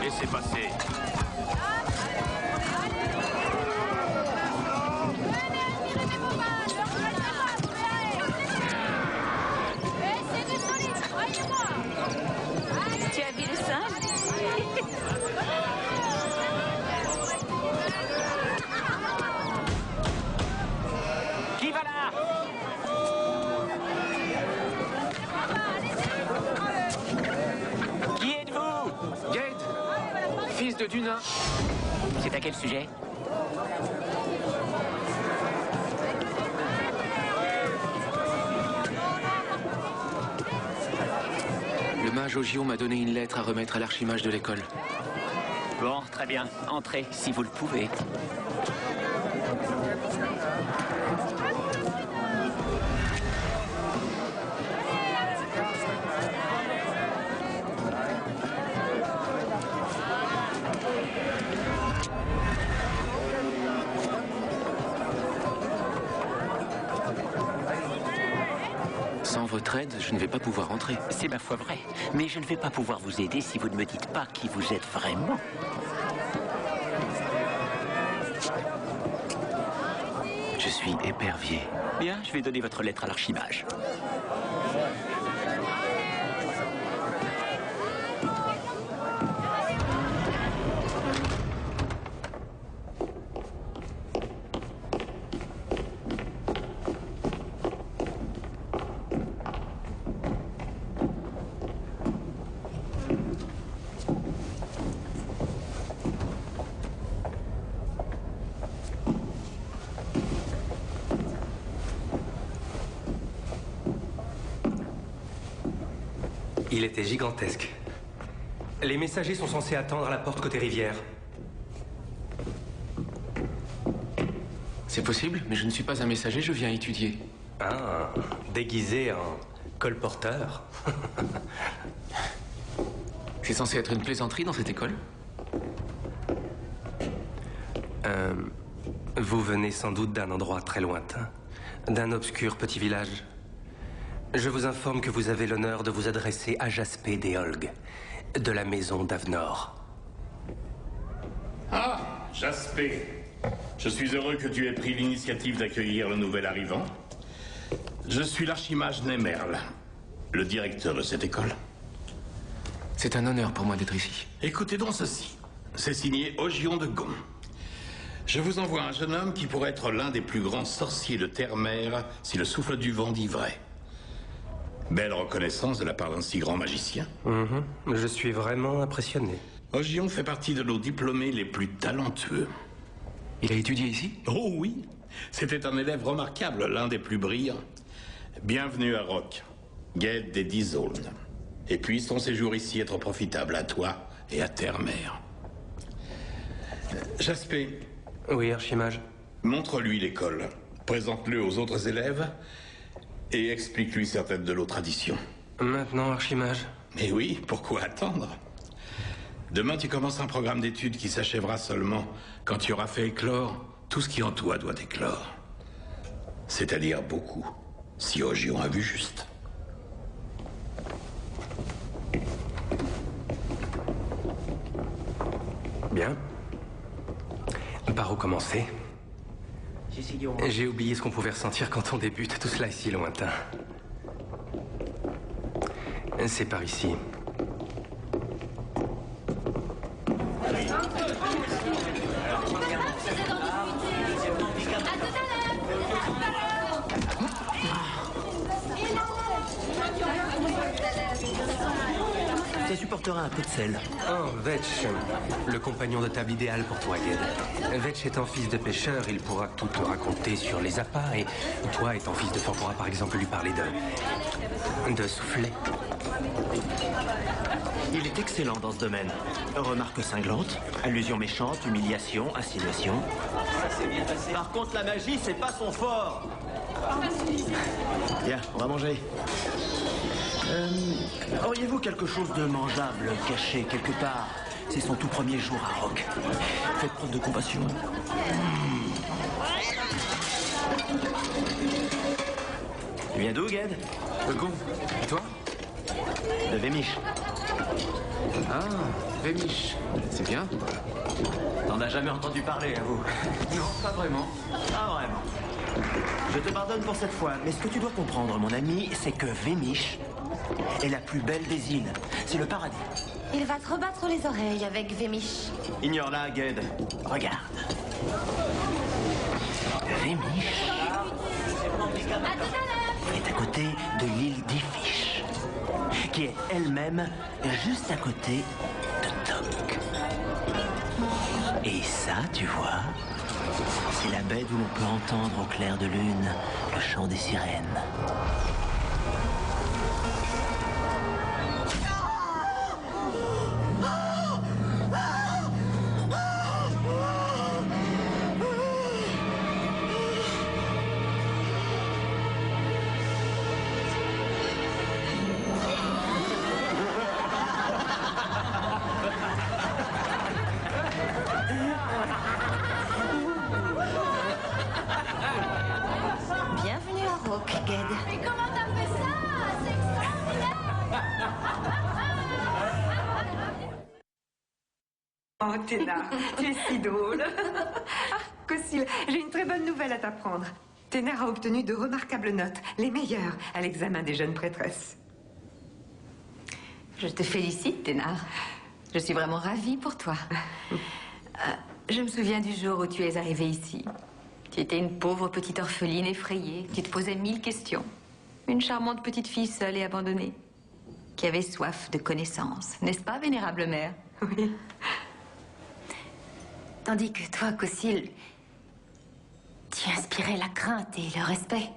S16: Laissez passer.
S3: Tu as vu le singe?
S14: Qui va là? Qui êtes-vous?
S2: Gade, fils de Dunin.
S14: C'est à quel sujet?
S2: Le mage Ogion m'a donné une lettre à remettre à l'archimage de l'école.
S14: Bon, très bien. Entrez, si vous le pouvez.
S2: Sans votre aide, je ne vais pas pouvoir entrer.
S5: C'est ma foi vrai. Mais je ne vais pas pouvoir vous aider si vous ne me dites pas qui vous êtes vraiment.
S2: Je suis épervier.
S5: Bien, je vais donner votre lettre à l'archimage.
S17: Il était gigantesque. Les messagers sont censés attendre à la porte côté rivière.
S2: C'est possible, mais je ne suis pas un messager, je viens étudier.
S17: Ah, déguisé en colporteur.
S2: C'est censé être une plaisanterie dans cette école?
S17: Vous venez sans doute d'un endroit très lointain, d'un obscur petit village. Je vous informe que vous avez l'honneur de vous adresser à Jaspé d'Eolg, de la maison d'Avenor.
S16: Ah, Jaspé. Je suis heureux que tu aies pris l'initiative d'accueillir le nouvel arrivant. Je suis l'archimage Nemerle, le directeur de cette école.
S2: C'est un honneur pour moi d'être ici.
S16: Écoutez donc ceci. C'est signé Ogion de Gon. Je vous envoie un jeune homme qui pourrait être l'un des plus grands sorciers de Terre-Mer si le souffle du vent dit vrai. Belle reconnaissance de la part d'un si grand magicien.
S17: Je suis vraiment impressionné.
S16: Ogion fait partie de nos diplômés les plus talentueux.
S2: Il a étudié ici?
S16: Oh oui. C'était un élève remarquable, l'un des plus brillants. Bienvenue à Rock, guide des 10 zones. Et puisse ton séjour ici être profitable à toi et à Terre-Mer. Jaspé.
S17: Oui, archimage.
S16: Montre-lui l'école. Présente-le aux autres élèves et explique-lui certaines de nos traditions.
S17: Maintenant, archimage.
S16: Mais oui, pourquoi attendre? Demain, tu commences un programme d'études qui s'achèvera seulement quand tu auras fait éclore tout ce qui en toi doit éclore. C'est-à-dire beaucoup, si Ogion a vu juste.
S17: Bien. Par où commencer? J'ai oublié ce qu'on pouvait ressentir quand on débute. Tout cela est si lointain. C'est par ici.
S14: Ça supportera un peu de sel.
S17: Oh, Vetch, le compagnon de table idéal pour toi, Ged. Vetch étant fils de pêcheur, il pourra tout te raconter sur les appâts, et toi, étant fils de fort, pourras par exemple lui parler de soufflet.
S14: Il est excellent dans ce domaine. Remarques cinglantes, allusions méchantes, humiliation, insinuation. Par contre, la magie, c'est pas son fort. Viens, on va manger. Auriez-vous quelque chose de mangeable caché quelque part? C'est son tout premier jour à Rock. Faites preuve de compassion. Tu viens d'où, Ged?
S2: De Gon. Et toi?
S14: De Vémiche.
S2: Ah, Vémiche. C'est bien.
S14: T'en as jamais entendu parler, à vous?
S2: Non, pas vraiment.
S14: Pas vraiment. Je te pardonne pour cette fois, mais ce que tu dois comprendre, mon ami, c'est que Vémiche est la plus belle des îles. C'est le paradis.
S13: Il va te rebattre les oreilles avec Vémiche.
S14: Ignore-la, Ged. Regarde. Vémiche est à côté de l'île d'Ifish, qui est elle-même juste à côté de Tok. Et ça, tu vois, c'est la baie d'où l'on peut entendre au clair de lune le chant des sirènes.
S13: Bienvenue à Rock, Ged.
S3: Mais comment t'as fait ça? C'est extraordinaire!
S10: Oh, Ténard, tu es si drôle. Ah, Cossil, j'ai une très bonne nouvelle à t'apprendre. Ténard a obtenu de remarquables notes, les meilleures, à l'examen des jeunes prêtresses.
S4: Je te félicite, Ténard. Je suis vraiment ravie pour toi. Je me souviens du jour où tu es arrivée ici. Tu étais une pauvre petite orpheline effrayée. Tu te posais 1000 questions. Une charmante petite fille seule et abandonnée, qui avait soif de connaissances. N'est-ce pas, vénérable mère?
S10: Oui.
S3: Tandis que toi, Cossil, tu inspirais la crainte et le respect.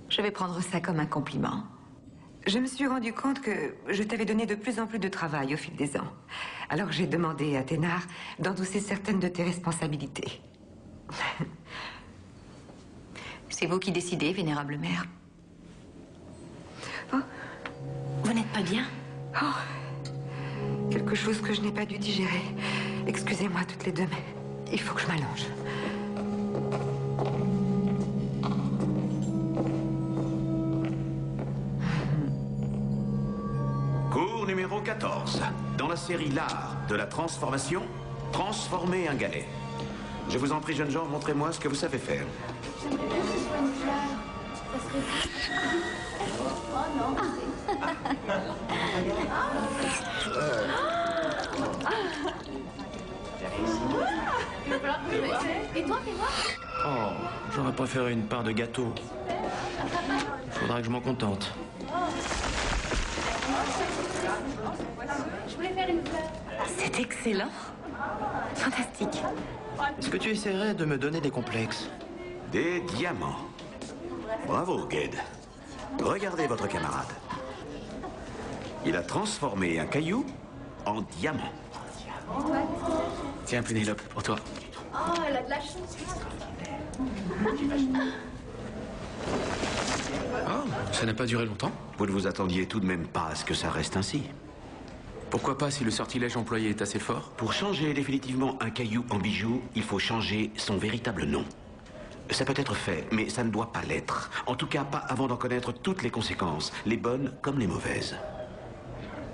S4: Je vais prendre ça comme un compliment.
S10: Je me suis rendu compte que je t'avais donné de plus en plus de travail au fil des ans. Alors j'ai demandé à Ténard d'endosser certaines de tes responsabilités.
S4: C'est vous qui décidez, vénérable mère.
S10: Oh.
S3: Vous n'êtes pas bien?
S10: Oh. Quelque chose que je n'ai pas dû digérer. Excusez-moi toutes les deux, mais il faut que je m'allonge.
S5: Cours numéro 14. Dans la série L'art de la transformation, Transformer un galet. Je vous en prie, jeunes gens, montrez-moi ce que vous savez faire.
S3: J'aimerais bien que ce soit une fleur. Ça serait... Oh non. Et toi, fais voir.
S14: Oh, j'aurais préféré une part de gâteau. Faudra que je m'en contente.
S3: Je voulais faire une fleur.
S4: C'est excellent. Fantastique.
S14: Est-ce que tu essaierais de me donner des complexes?
S5: Des diamants. Bravo, Ged. Regardez votre camarade. Il a transformé un caillou en diamant.
S2: Tiens, Pénélope, pour toi.
S3: Oh, elle a de la chance.
S2: Oh, ça n'a pas duré longtemps.
S5: Vous ne vous attendiez tout de même pas à ce que ça reste ainsi.
S2: Pourquoi pas si le sortilège employé est assez fort?
S5: Pour changer définitivement un caillou en bijou, il faut changer son véritable nom. Ça peut être fait, mais ça ne doit pas l'être. En tout cas, pas avant d'en connaître toutes les conséquences, les bonnes comme les mauvaises.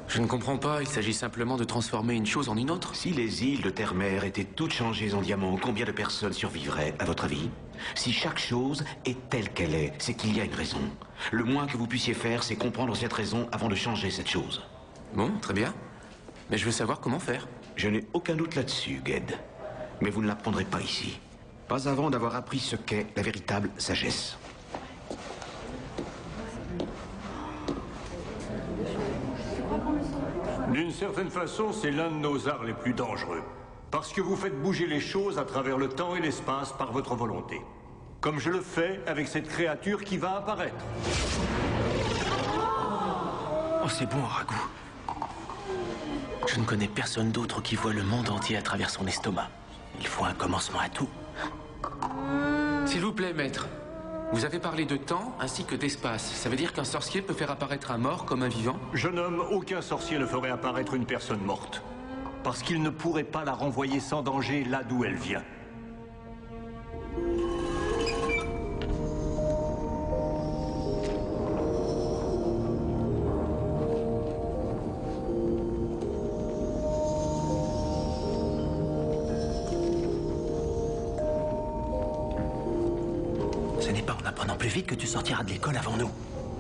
S2: Je ne comprends pas, il s'agit simplement de transformer une chose en une autre.
S5: Si les îles de Terre-Mer étaient toutes changées en diamants, combien de personnes survivraient, à votre avis? Si chaque chose est telle qu'elle est, c'est qu'il y a une raison. Le moins que vous puissiez faire, c'est comprendre cette raison avant de changer cette chose.
S2: Bon, très bien. Mais je veux savoir comment faire.
S5: Je n'ai aucun doute là-dessus, Ged. Mais vous ne l'apprendrez pas ici. Pas avant d'avoir appris ce qu'est la véritable sagesse.
S18: D'une certaine façon, c'est l'un de nos arts les plus dangereux. Parce que vous faites bouger les choses à travers le temps et l'espace par votre volonté. Comme je le fais avec cette créature qui va apparaître.
S14: Oh, c'est bon, Ragout. Je ne connais personne d'autre qui voit le monde entier à travers son estomac. Il faut un commencement à tout.
S2: S'il vous plaît, maître. Vous avez parlé de temps ainsi que d'espace. Ça veut dire qu'un sorcier peut faire apparaître un mort comme un vivant?
S18: Jeune homme, aucun sorcier ne ferait apparaître une personne morte. Parce qu'il ne pourrait pas la renvoyer sans danger là d'où elle vient.
S14: Ce n'est pas en apprenant plus vite que tu sortiras de l'école avant nous.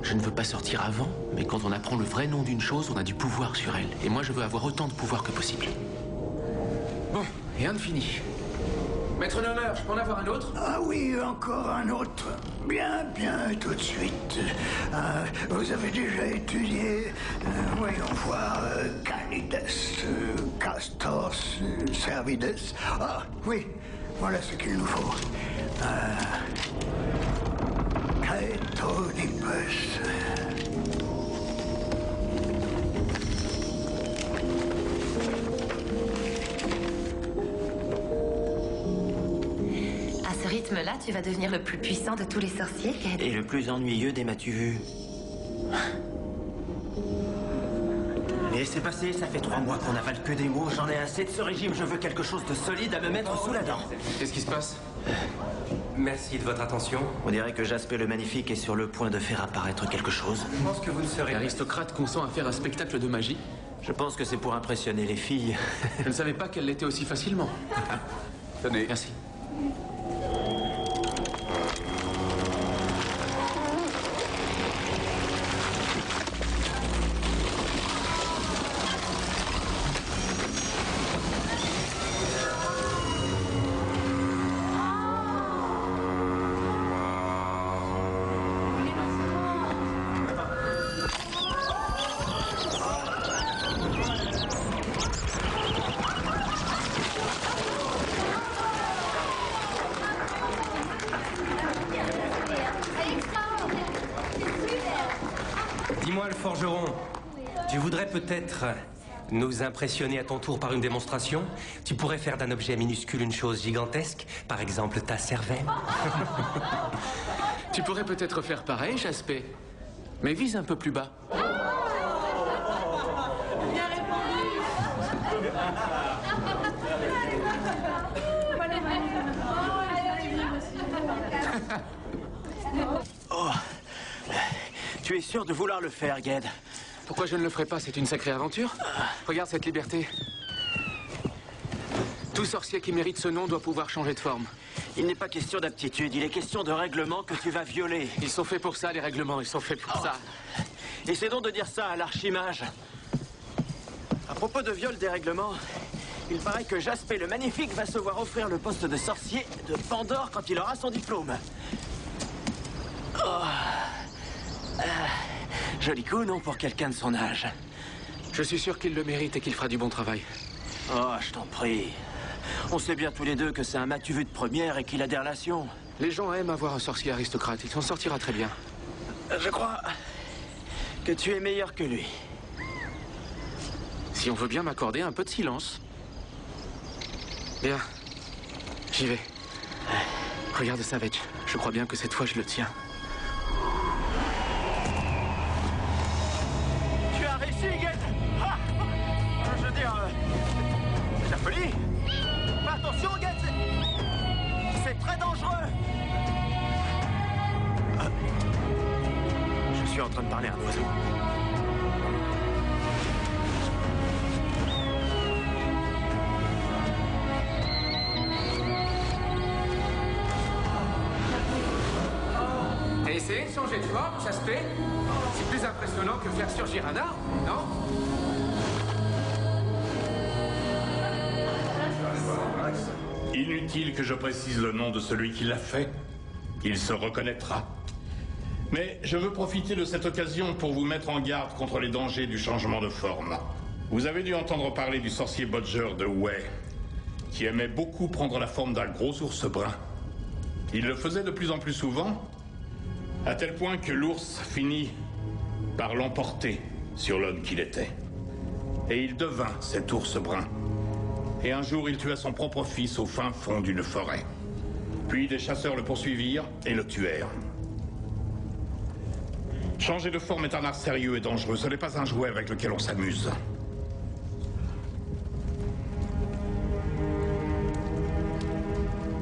S2: Je ne veux pas sortir avant, mais quand on apprend le vrai nom d'une chose, on a du pouvoir sur elle. Et moi, je veux avoir autant de pouvoir que possible. Bon, rien de fini. Maître d'honneur, je peux en avoir un autre?
S11: Ah oui, encore un autre. Bien, bien, tout de suite. Vous avez déjà étudié, voyons voir, Canides, Castors, Servides. Ah oui, voilà ce qu'il nous faut. Caetonimbus.
S4: À ce rythme-là, tu vas devenir le plus puissant de tous les sorciers, Ged.
S14: Et le plus ennuyeux des m'as-tu vu. Laissez passer, ça fait 3 mois qu'on n'avale que des mots. J'en ai assez de ce régime, je veux quelque chose de solide à me mettre sous la dent.
S2: Qu'est-ce qui se passe?
S17: Merci de votre attention.
S14: On dirait que Jaspé le Magnifique est sur le point de faire apparaître quelque chose.
S17: Je pense que vous ne serez...
S2: L'aristocrate consent à faire un spectacle de magie?
S14: Je pense que c'est pour impressionner les filles.
S2: Je ne savais pas qu'elle l'était aussi facilement. Tenez. Merci.
S17: Dis-moi, le forgeron, tu voudrais peut-être nous impressionner à ton tour par une démonstration? Tu pourrais faire d'un objet minuscule une chose gigantesque, par exemple ta cervelle.
S2: Tu pourrais peut-être faire pareil, Jaspé. Mais vise un peu plus bas.
S3: Bien répondu.
S14: Oh, tu es sûr de vouloir le faire, Ged?
S2: Pourquoi je ne le ferai pas? C'est une sacrée aventure. Regarde cette liberté. Tout sorcier qui mérite ce nom doit pouvoir changer de forme.
S14: Il n'est pas question d'aptitude, il est question de règlements que tu vas violer.
S2: Ils sont faits pour ça, les règlements, ils sont faits pour ça.
S14: Essaie donc de dire ça à l'archimage. À propos de viol des règlements, il paraît que Jaspé le Magnifique va se voir offrir le poste de sorcier de Pandore quand il aura son diplôme. Joli coup, non, pour quelqu'un de son âge.
S2: Je suis sûr qu'il le mérite et qu'il fera du bon travail.
S14: Oh, je t'en prie. On sait bien tous les deux que c'est un matu vu de première et qu'il a des relations.
S2: Les gens aiment avoir un sorcier aristocrate. Il s'en sortira très bien.
S14: Je crois que tu es meilleur que lui.
S2: Si on veut bien m'accorder un peu de silence. Bien. J'y vais. Regarde ça, Vetch. Je crois bien que cette fois, je le tiens.
S14: Tu as réussi, Ged. Ah, je veux dire... c'est la folie. Fais attention, Ged. C'est très dangereux. Je suis en train de parler à un oiseau.
S2: T'as essayé de changer de forme, Jaspé? C'est plus impressionnant que faire surgir un arbre, non?
S16: Inutile que je précise le nom de celui qui l'a fait. Il se reconnaîtra. Mais je veux profiter de cette occasion pour vous mettre en garde contre les dangers du changement de forme. Vous avez dû entendre parler du sorcier Bodger de Way, qui aimait beaucoup prendre la forme d'un gros ours brun. Il le faisait de plus en plus souvent, à tel point que l'ours finit par l'emporter sur l'homme qu'il était. Et il devint cet ours brun. Et un jour, il tua son propre fils au fin fond d'une forêt. Puis des chasseurs le poursuivirent et le tuèrent. Changer de forme est un art sérieux et dangereux. Ce n'est pas un jouet avec lequel on s'amuse.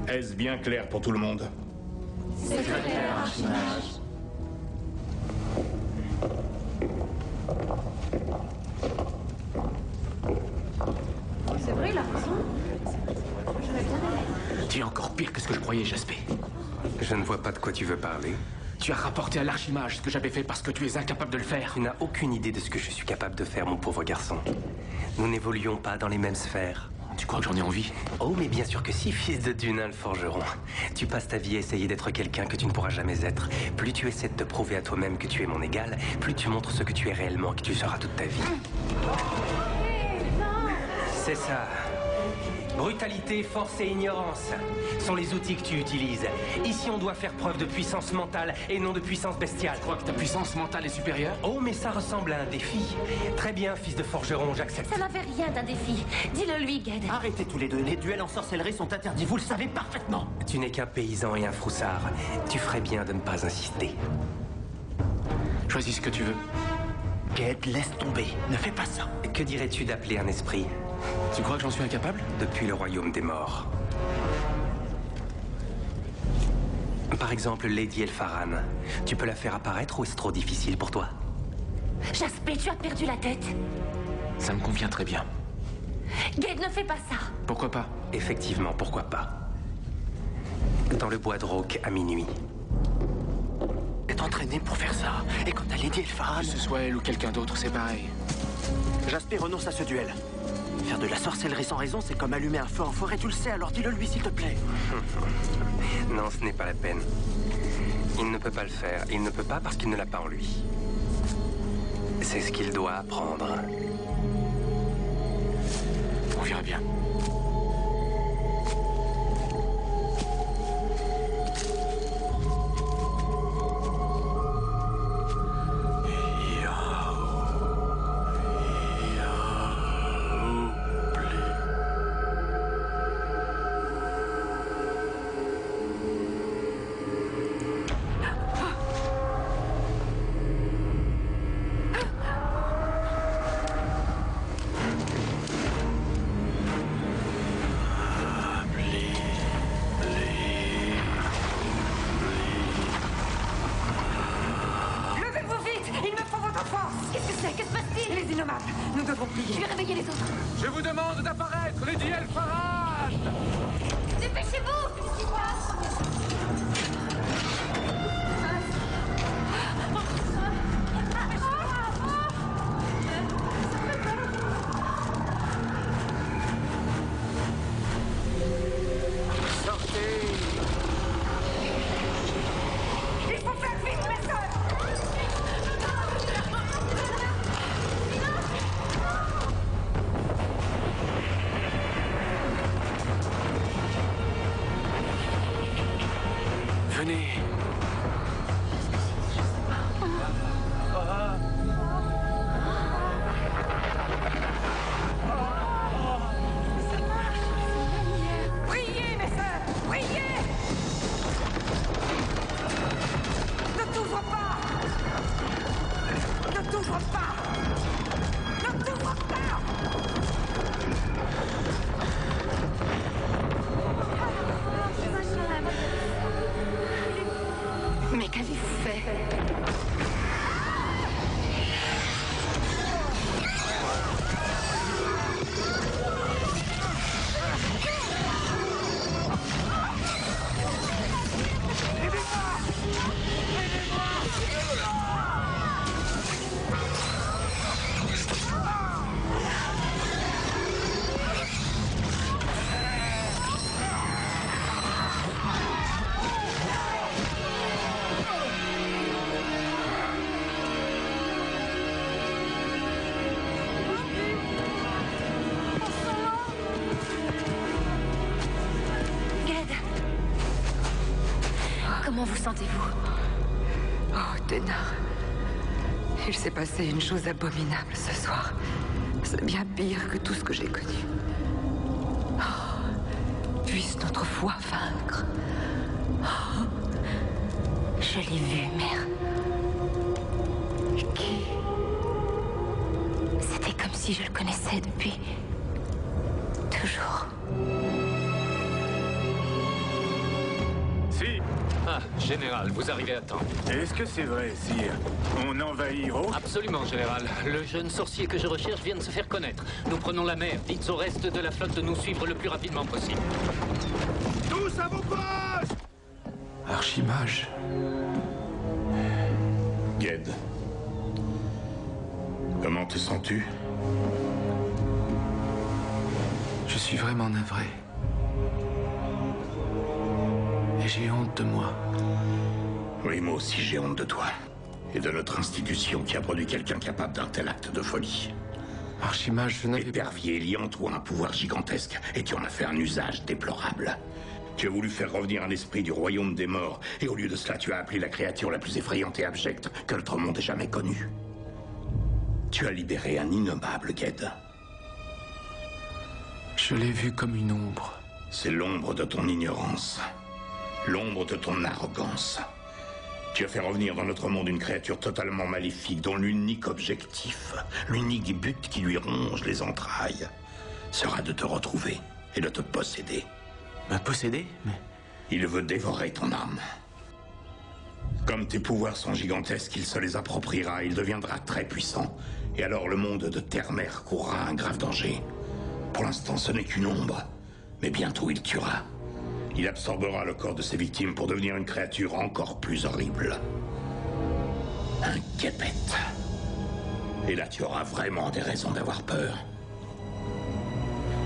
S16: Est-ce bien clair pour tout le monde?
S9: C'est très clair, Archimage.
S3: C'est vrai, il a raison.
S2: Tu es encore pire que ce que je croyais, Jaspé.
S17: Je ne vois pas de quoi tu veux parler.
S2: Tu as rapporté à l'archimage ce que j'avais fait parce que tu es incapable de le faire.
S17: Tu n'as aucune idée de ce que je suis capable de faire, mon pauvre garçon. Nous n'évoluons pas dans les mêmes sphères.
S2: Tu crois que j'en ai envie?
S17: Oh, mais bien sûr que si, fils de Dunin le forgeron. Tu passes ta vie à essayer d'être quelqu'un que tu ne pourras jamais être. Plus tu essaies de te prouver à toi-même que tu es mon égal, plus tu montres ce que tu es réellement, que tu seras toute ta vie. C'est ça. Brutalité, force et ignorance sont les outils que tu utilises. Ici, on doit faire preuve de puissance mentale et non de puissance bestiale.
S2: Tu crois que ta puissance mentale est supérieure?
S17: Oh, mais ça ressemble à un défi. Très bien, fils de forgeron, j'accepte.
S3: Ça n'avait rien d'un défi. Dis-le lui, Ged.
S14: Arrêtez tous les deux. Les duels en sorcellerie sont interdits. Vous le savez parfaitement.
S17: Tu n'es qu'un paysan et un froussard. Tu ferais bien de ne pas insister.
S2: Choisis ce que tu veux.
S14: Ged, laisse tomber. Ne fais pas ça.
S17: Que dirais-tu d'appeler un esprit?
S2: Tu crois que j'en suis incapable?
S17: Depuis le royaume des morts. Par exemple, Lady Elfaran. Tu peux la faire apparaître ou est-ce trop difficile pour toi?
S3: Jaspé, tu as perdu la tête.
S2: Ça me convient très bien.
S3: Ged, ne fais pas ça.
S2: Pourquoi pas?
S17: Effectivement, pourquoi pas. Dans le bois de Roque à minuit.
S14: T'es entraîné pour faire ça. Et quant à Lady Elfaran...
S2: Que ce soit elle ou quelqu'un d'autre, c'est pareil.
S14: Jaspé renonce à ce duel. Faire de la sorcellerie sans raison, c'est comme allumer un feu en forêt, tu le sais, alors dis-le lui, s'il te plaît.
S17: Non, ce n'est pas la peine. Il ne peut pas le faire. Il ne peut pas parce qu'il ne l'a pas en lui. C'est ce qu'il doit apprendre.
S2: On verra bien.
S3: Je vais réveiller les autres.
S2: Je vous demande d'apparaître, Lady Elfaran!
S3: Dépêchez-vous! Qu'est-ce qui se passe?
S9: Il faut faire vite, mes sœurs!
S2: Venez.
S9: Priez, mes sœurs! Priez! Ne t'ouvre pas! Ne t'ouvre pas! Ne t'ouvre pas!
S4: Mais qu'avez-vous fait?
S3: Ged. Comment vous sentez-vous?
S10: Oh, Ténard. Il s'est passé une chose abominable ce soir. C'est bien pire que tout ce que j'ai connu. Oh, puisse notre foi vaincre.
S3: Oh. Je l'ai vu, mère.
S10: Qui?
S3: C'était comme si je le connaissais depuis... toujours.
S6: Si. Ah, général, vous arrivez à temps.
S18: Est-ce que c'est vrai, sire? On envahit Rogue?
S6: Absolument, général. Le jeune sorcier que je recherche vient de se faire connaître. Nous prenons la mer. Dites au reste de la flotte de nous suivre le plus rapidement possible.
S15: Tous à vos postes!
S2: Archimage.
S16: Ged. Comment te sens-tu?
S2: Je suis vraiment navré. Et j'ai honte de moi.
S16: Oui, moi aussi j'ai honte de toi. Et de notre institution qui a produit quelqu'un capable d'un tel acte de folie.
S2: Archimage, je n'avais pas...
S16: Épervier liant toi un pouvoir gigantesque, et tu en as fait un usage déplorable. Tu as voulu faire revenir un esprit du royaume des morts, et au lieu de cela, tu as appelé la créature la plus effrayante et abjecte que notre monde ait jamais connue. Tu as libéré un innommable Ged.
S2: Je l'ai vu comme une ombre.
S16: C'est l'ombre de ton ignorance. L'ombre de ton arrogance. Tu as fait revenir dans notre monde une créature totalement maléfique dont l'unique objectif, l'unique but qui lui ronge les entrailles, sera de te retrouver et de te posséder.
S2: Me posséder? Mais...
S16: Il veut dévorer ton âme. Comme tes pouvoirs sont gigantesques, il se les appropriera, il deviendra très puissant. Et alors le monde de Terre-Mère courra un grave danger. Pour l'instant, ce n'est qu'une ombre, mais bientôt il tuera. Il absorbera le corps de ses victimes pour devenir une créature encore plus horrible. Un Gepet. Et là, tu auras vraiment des raisons d'avoir peur.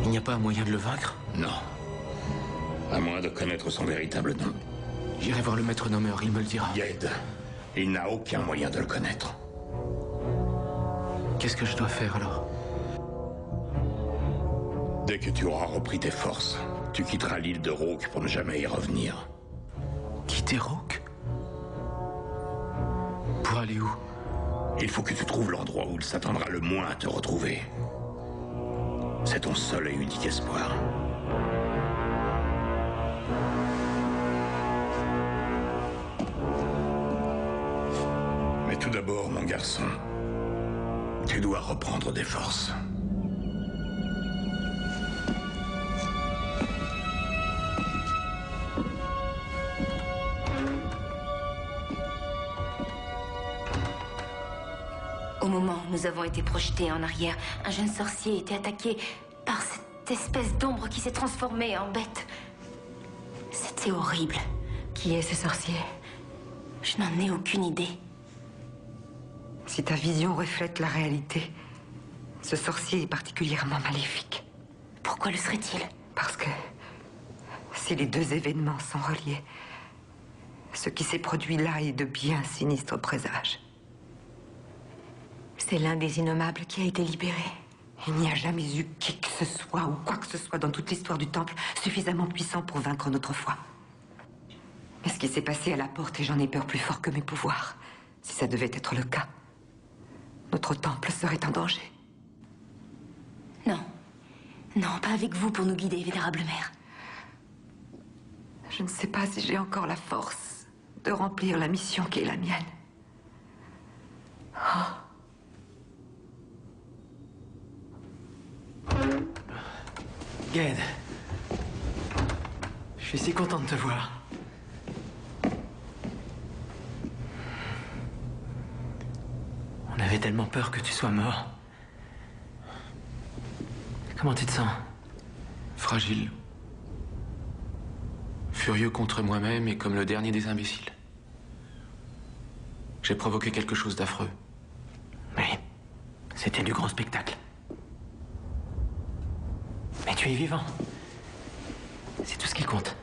S2: Il n'y a pas un moyen de le vaincre?
S16: Non. À moins de connaître son véritable nom.
S2: J'irai voir le maître nommeur, il me le dira.
S16: Ged. Il n'a aucun moyen de le connaître.
S2: Qu'est-ce que je dois faire alors?
S16: Dès que tu auras repris tes forces, tu quitteras l'île de Rogue pour ne jamais y revenir.
S2: Quitter Rogue? Pour aller où?
S16: Il faut que tu trouves l'endroit où il s'attendra le moins à te retrouver. C'est ton seul et unique espoir. Mais tout d'abord, mon garçon, tu dois reprendre des forces.
S3: Au moment où nous avons été projetés en arrière, un jeune sorcier était attaqué par cette Cette espèce d'ombre qui s'est transformée en bête. C'était horrible.
S4: Qui est ce sorcier?
S3: Je n'en ai aucune idée.
S10: Si ta vision reflète la réalité, ce sorcier est particulièrement maléfique.
S3: Pourquoi le serait-il?
S10: Parce que si les deux événements sont reliés, ce qui s'est produit là est de bien sinistres présages.
S4: C'est l'un des innommables qui a été libéré.
S10: Il n'y a jamais eu qui que ce soit ou quoi que ce soit dans toute l'histoire du temple suffisamment puissant pour vaincre notre foi. Mais ce qui s'est passé à la porte, et j'en ai peur plus fort que mes pouvoirs, si ça devait être le cas, notre temple serait en danger.
S3: Non. Non, pas avec vous pour nous guider, vénérable mère.
S10: Je ne sais pas si j'ai encore la force de remplir la mission qui est la mienne. Oh.
S19: Ged, je suis si content de te voir. On avait tellement peur que tu sois mort. Comment tu te sens?
S2: Fragile. Furieux contre moi-même et comme le dernier des imbéciles. J'ai provoqué quelque chose d'affreux.
S19: Oui, c'était du grand spectacle. Mais tu es vivant. C'est tout ce qui compte.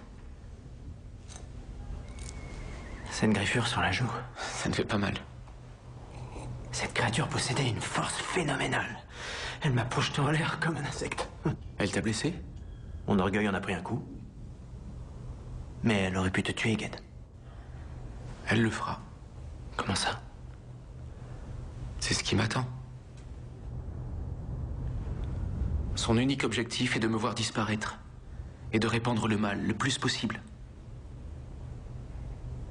S19: Cette griffure sur la joue.
S2: Ça ne fait pas mal.
S19: Cette créature possédait une force phénoménale. Elle m'a projeté en l'air comme un insecte.
S2: Elle t'a blessé?
S19: Mon orgueil en a pris un coup. Mais elle aurait pu te tuer, Ged.
S2: Elle le fera.
S19: Comment ça?
S2: C'est ce qui m'attend. Son unique objectif est de me voir disparaître et de répandre le mal le plus possible.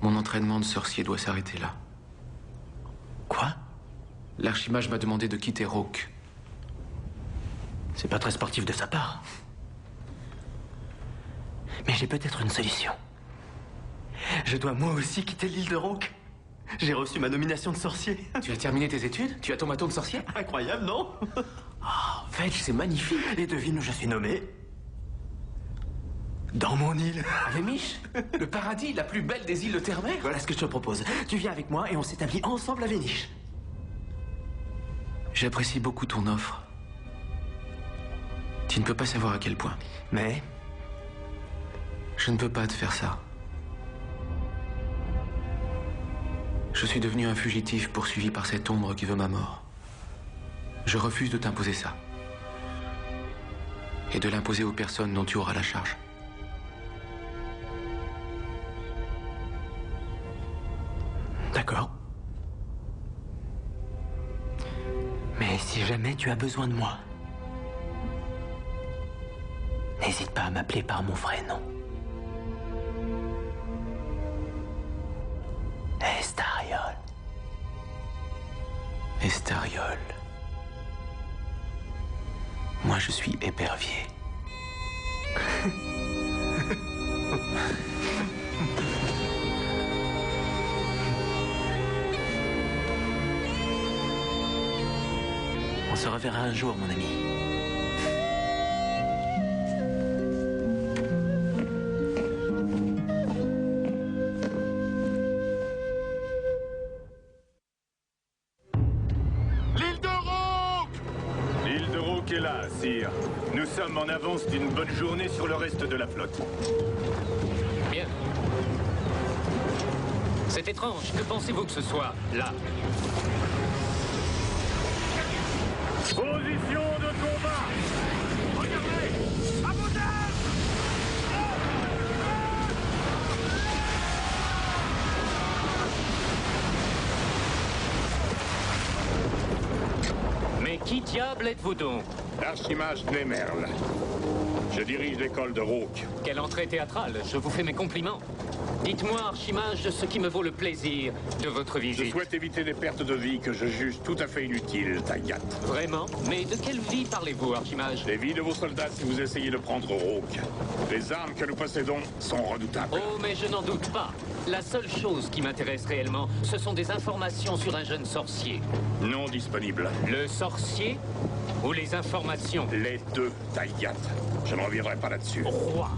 S2: Mon entraînement de sorcier doit s'arrêter là.
S19: Quoi?
S2: L'archimage m'a demandé de quitter Rauque.
S19: C'est pas très sportif de sa part. Mais j'ai peut-être une solution. Je dois moi aussi quitter l'île de Rauque. J'ai reçu ma nomination de sorcier.
S2: Tu as terminé tes études? Tu as ton bâton de sorcier?
S19: Incroyable, non?
S2: Oh, Vetch, c'est magnifique.
S19: Et devine où je suis nommé? Dans mon île.
S2: À Véniche? Le paradis, la plus belle des îles de Terre-Mère?
S19: Voilà ce que je te propose. Tu viens avec moi et on s'établit ensemble à Véniche.
S2: J'apprécie beaucoup ton offre. Tu ne peux pas savoir à quel point.
S19: Mais?
S2: Je ne peux pas te faire ça. Je suis devenu un fugitif poursuivi par cette ombre qui veut ma mort. Je refuse de t'imposer ça. Et de l'imposer aux personnes dont tu auras la charge.
S19: D'accord. Mais si jamais tu as besoin de moi, n'hésite pas à m'appeler par mon vrai nom. Estariol.
S2: Estariol. Moi, je suis épervier.
S19: On se reverra un jour, mon ami.
S18: Nous sommes en avance d'une bonne journée sur le reste de la flotte.
S6: Bien. C'est étrange. Que pensez-vous que ce soit là?
S18: Position de combat! Regardez! Abordage!
S6: Mais qui diable êtes-vous donc?
S15: L'archimage Nemerle. Je dirige l'école de Rauque.
S6: Quelle entrée théâtrale. Je vous fais mes compliments. Dites-moi, Archimage, ce qui me vaut le plaisir de votre visite.
S15: Je souhaite éviter des pertes de vie que je juge tout à fait inutiles, Taïgat.
S6: Vraiment? Mais de quelle vie parlez-vous, Archimage?
S15: Les vies de vos soldats si vous essayez de prendre Rook. Les armes que nous possédons sont redoutables.
S6: Oh, mais je n'en doute pas. La seule chose qui m'intéresse réellement, ce sont des informations sur un jeune sorcier.
S15: Non disponible.
S6: Le sorcier ou les informations?
S15: Les deux, Taïgat. Je ne reviendrai pas là-dessus.
S6: Roi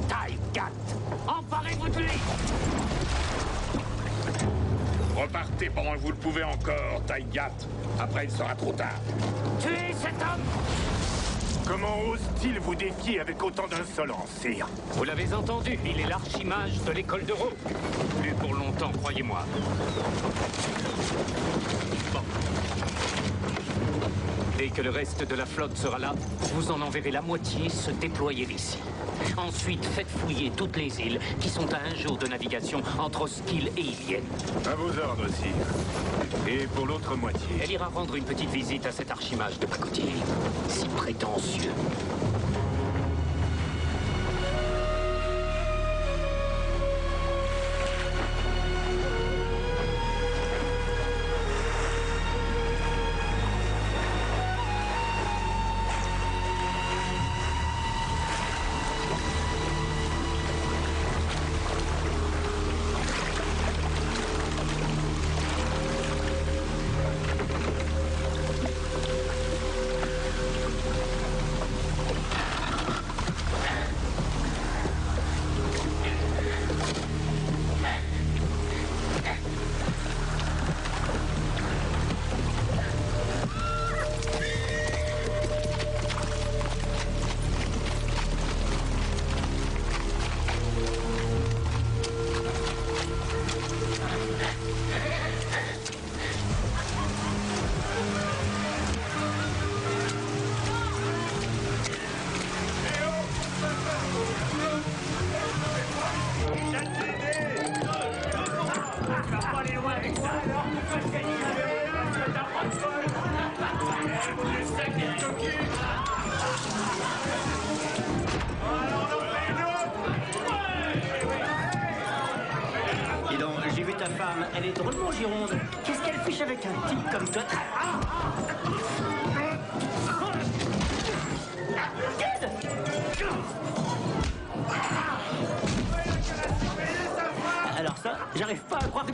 S6: Taïgat, emparez-vous de lui!
S15: Repartez pendant que vous le pouvez encore, Taïgat. Après, il sera trop tard.
S6: Tuez cet homme!
S15: Comment ose-t-il vous défier avec autant d'insolence, sire?
S6: Vous l'avez entendu, il est l'archimage de l'école de Rook. Plus pour longtemps, croyez-moi. Bon. Dès que le reste de la flotte sera là, vous en enverrez la moitié se déployer ici. Ensuite, faites fouiller toutes les îles qui sont à un jour de navigation entre Oskyl et Ilienne.
S15: À vos ordres, sire. Et pour l'autre moitié?
S6: Elle ira rendre une petite visite à cet archimage de pacotille, si prétentieux.
S14: Dis donc, j'ai vu ta femme, elle est drôlement gironde. Qu'est-ce qu'elle fiche avec un type comme toi? Alors ça, j'arrive pas à croire que...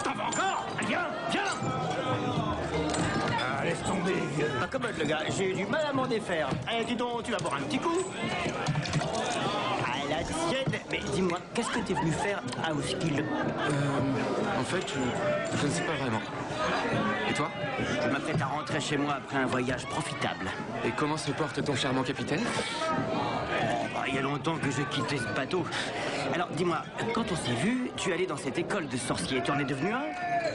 S14: T'en vas encore? Viens, viens!
S15: Ah, laisse tomber, vieux.
S14: Pas commode, le gars, j'ai eu du mal à m'en défaire. Eh, dis donc, tu vas boire un petit coup? Ah, la tienne. Mais dis-moi, qu'est-ce que t'es venu faire à Oskyl?
S2: En fait, je ne sais pas vraiment. Et toi?
S14: Je m'apprête à rentrer chez moi après un voyage profitable.
S2: Et comment se porte ton charmant capitaine?
S14: Il y a longtemps que je quittais ce bateau. Alors, dis-moi, quand on s'est vu, tu es allé dans cette école de sorciers. Tu en es devenu un?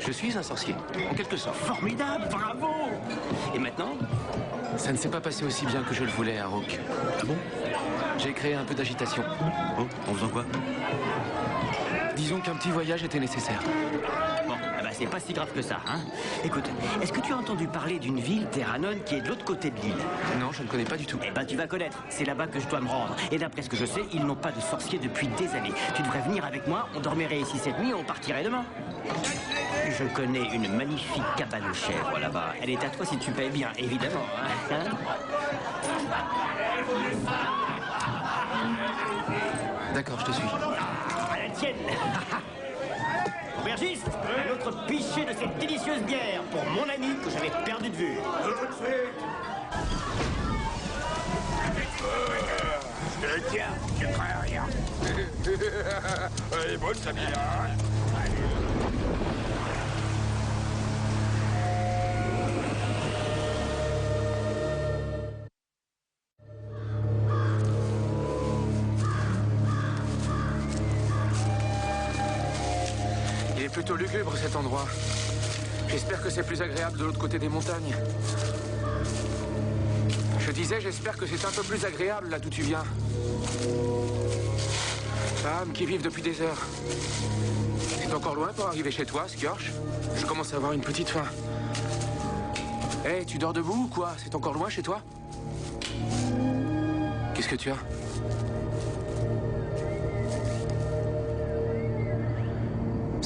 S2: Je suis un sorcier, en quelque sorte.
S14: Formidable, bravo! Et maintenant?
S2: Ça ne s'est pas passé aussi bien que je le voulais à Rook.
S14: Ah bon?
S2: J'ai créé un peu d'agitation.
S14: Oh, en faisant quoi?
S2: Disons qu'un petit voyage était nécessaire.
S14: Bon, eh ben, c'est pas si grave que ça, hein? Écoute, est-ce que tu as entendu parler d'une ville, Terranon, qui est de l'autre côté de l'île?
S2: Non, je ne connais pas du tout.
S14: Eh ben, tu vas connaître. C'est là-bas que je dois me rendre. Et d'après ce que je sais, ils n'ont pas de sorciers depuis des années. Tu devrais venir avec moi, on dormirait ici cette nuit et on partirait demain. Je connais une magnifique cabane aux chèvres là-bas. Elle est à toi si tu payes bien, évidemment. Hein?
S2: D'accord, je te suis.
S14: À la tienne. Aubergiste, un autre pichet de cette délicieuse bière pour mon ami que j'avais perdu de vue.
S15: Tout de suite. Je te tiens, tu crains rien. Elle est bonne, sa bière.
S2: Il est plutôt lugubre cet endroit. J'espère que c'est plus agréable de l'autre côté des montagnes. Je disais, j'espère que c'est un peu plus agréable là d'où tu viens. Femmes qui vivent depuis des heures. C'est encore loin pour arriver chez toi, Skorch? Je commence à avoir une petite faim. Hé, tu dors debout ou quoi? C'est encore loin chez toi? Qu'est-ce que tu as?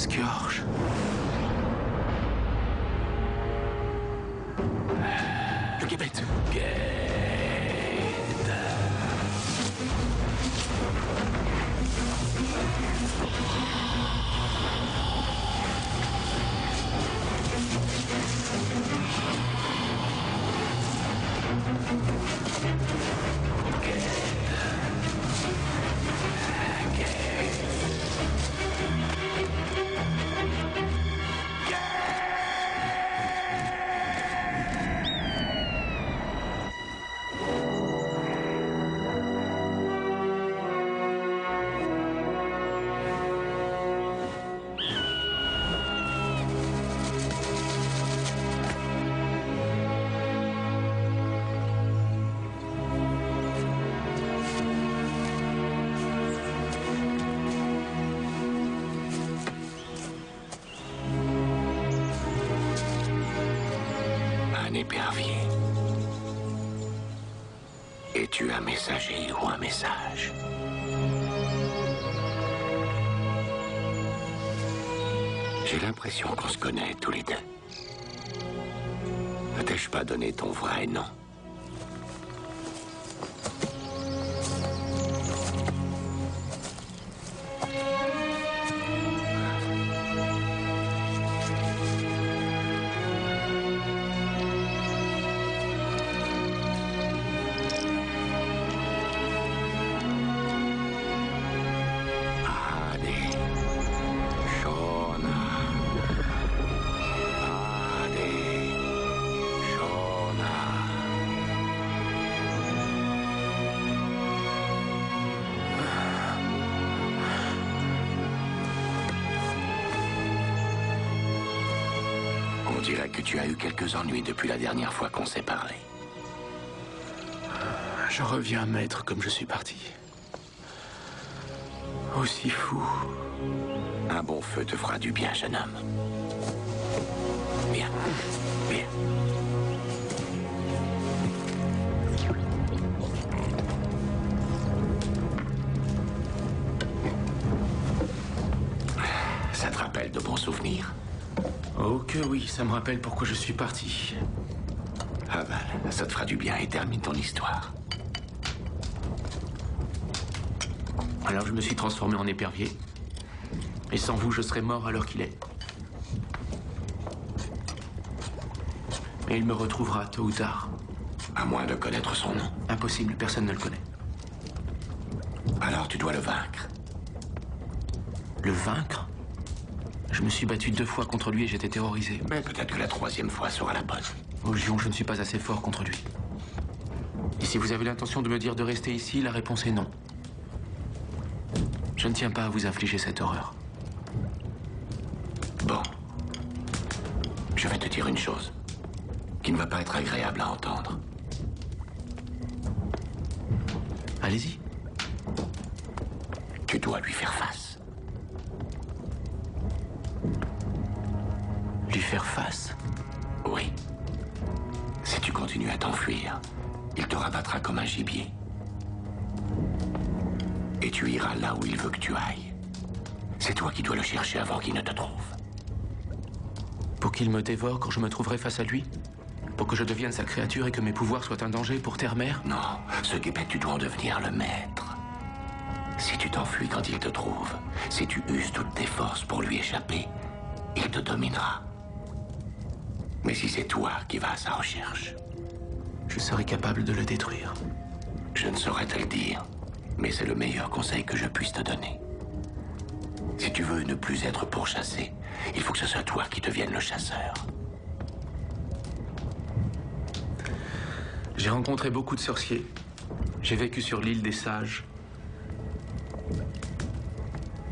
S2: Scourge. Le Gabet. Un épervier. Es-tu un messager ou un message? J'ai l'impression qu'on se connaît tous les deux. Ne t'ai-je pas donné ton vrai nom? On dirait que tu as eu quelques ennuis depuis la dernière fois qu'on s'est parlé. Je reviens, maître, comme je suis parti. Aussi fou.
S1: Un bon feu te fera du bien, jeune homme. Viens, viens. Ça te rappelle de bons souvenirs?
S2: Oh que oui, ça me rappelle pourquoi je suis parti.
S1: Aval, ça te fera du bien et termine ton histoire.
S2: Alors je me suis transformé en épervier. Et sans vous, je serais mort à l'heure qu'il est. Et il me retrouvera tôt ou tard.
S1: À moins de connaître son nom.
S2: Impossible, personne ne le connaît.
S1: Alors tu dois le vaincre.
S2: Le vaincre? Je me suis battu 2 fois contre lui et j'étais terrorisé.
S1: Mais peut-être que la 3e fois sera la bonne.
S2: Ogion, je ne suis pas assez fort contre lui. Et si vous avez l'intention de me dire de rester ici, la réponse est non. Je ne tiens pas à vous infliger cette horreur.
S1: Bon. Je vais te dire une chose qui ne va pas être agréable à entendre.
S2: Allez-y.
S1: Tu dois lui faire face.
S2: Lui faire face?
S1: Oui. Si tu continues à t'enfuir, il te rabattra comme un gibier. Et tu iras là où il veut que tu ailles. C'est toi qui dois le chercher avant qu'il ne te trouve.
S2: Pour qu'il me dévore quand je me trouverai face à lui? Pour que je devienne sa créature et que mes pouvoirs soient un danger pour Terre-Mère?
S1: Non, ce Gabet, tu dois en devenir le maître. Si tu t'enfuis quand il te trouve, si tu uses toutes tes forces pour lui échapper, il te dominera. Mais si c'est toi qui vas à sa recherche,
S2: je serai capable de le détruire.
S1: Je ne saurais te le dire, mais c'est le meilleur conseil que je puisse te donner. Si tu veux ne plus être pourchassé, il faut que ce soit toi qui devienne le chasseur.
S2: J'ai rencontré beaucoup de sorciers. J'ai vécu sur l'île des sages.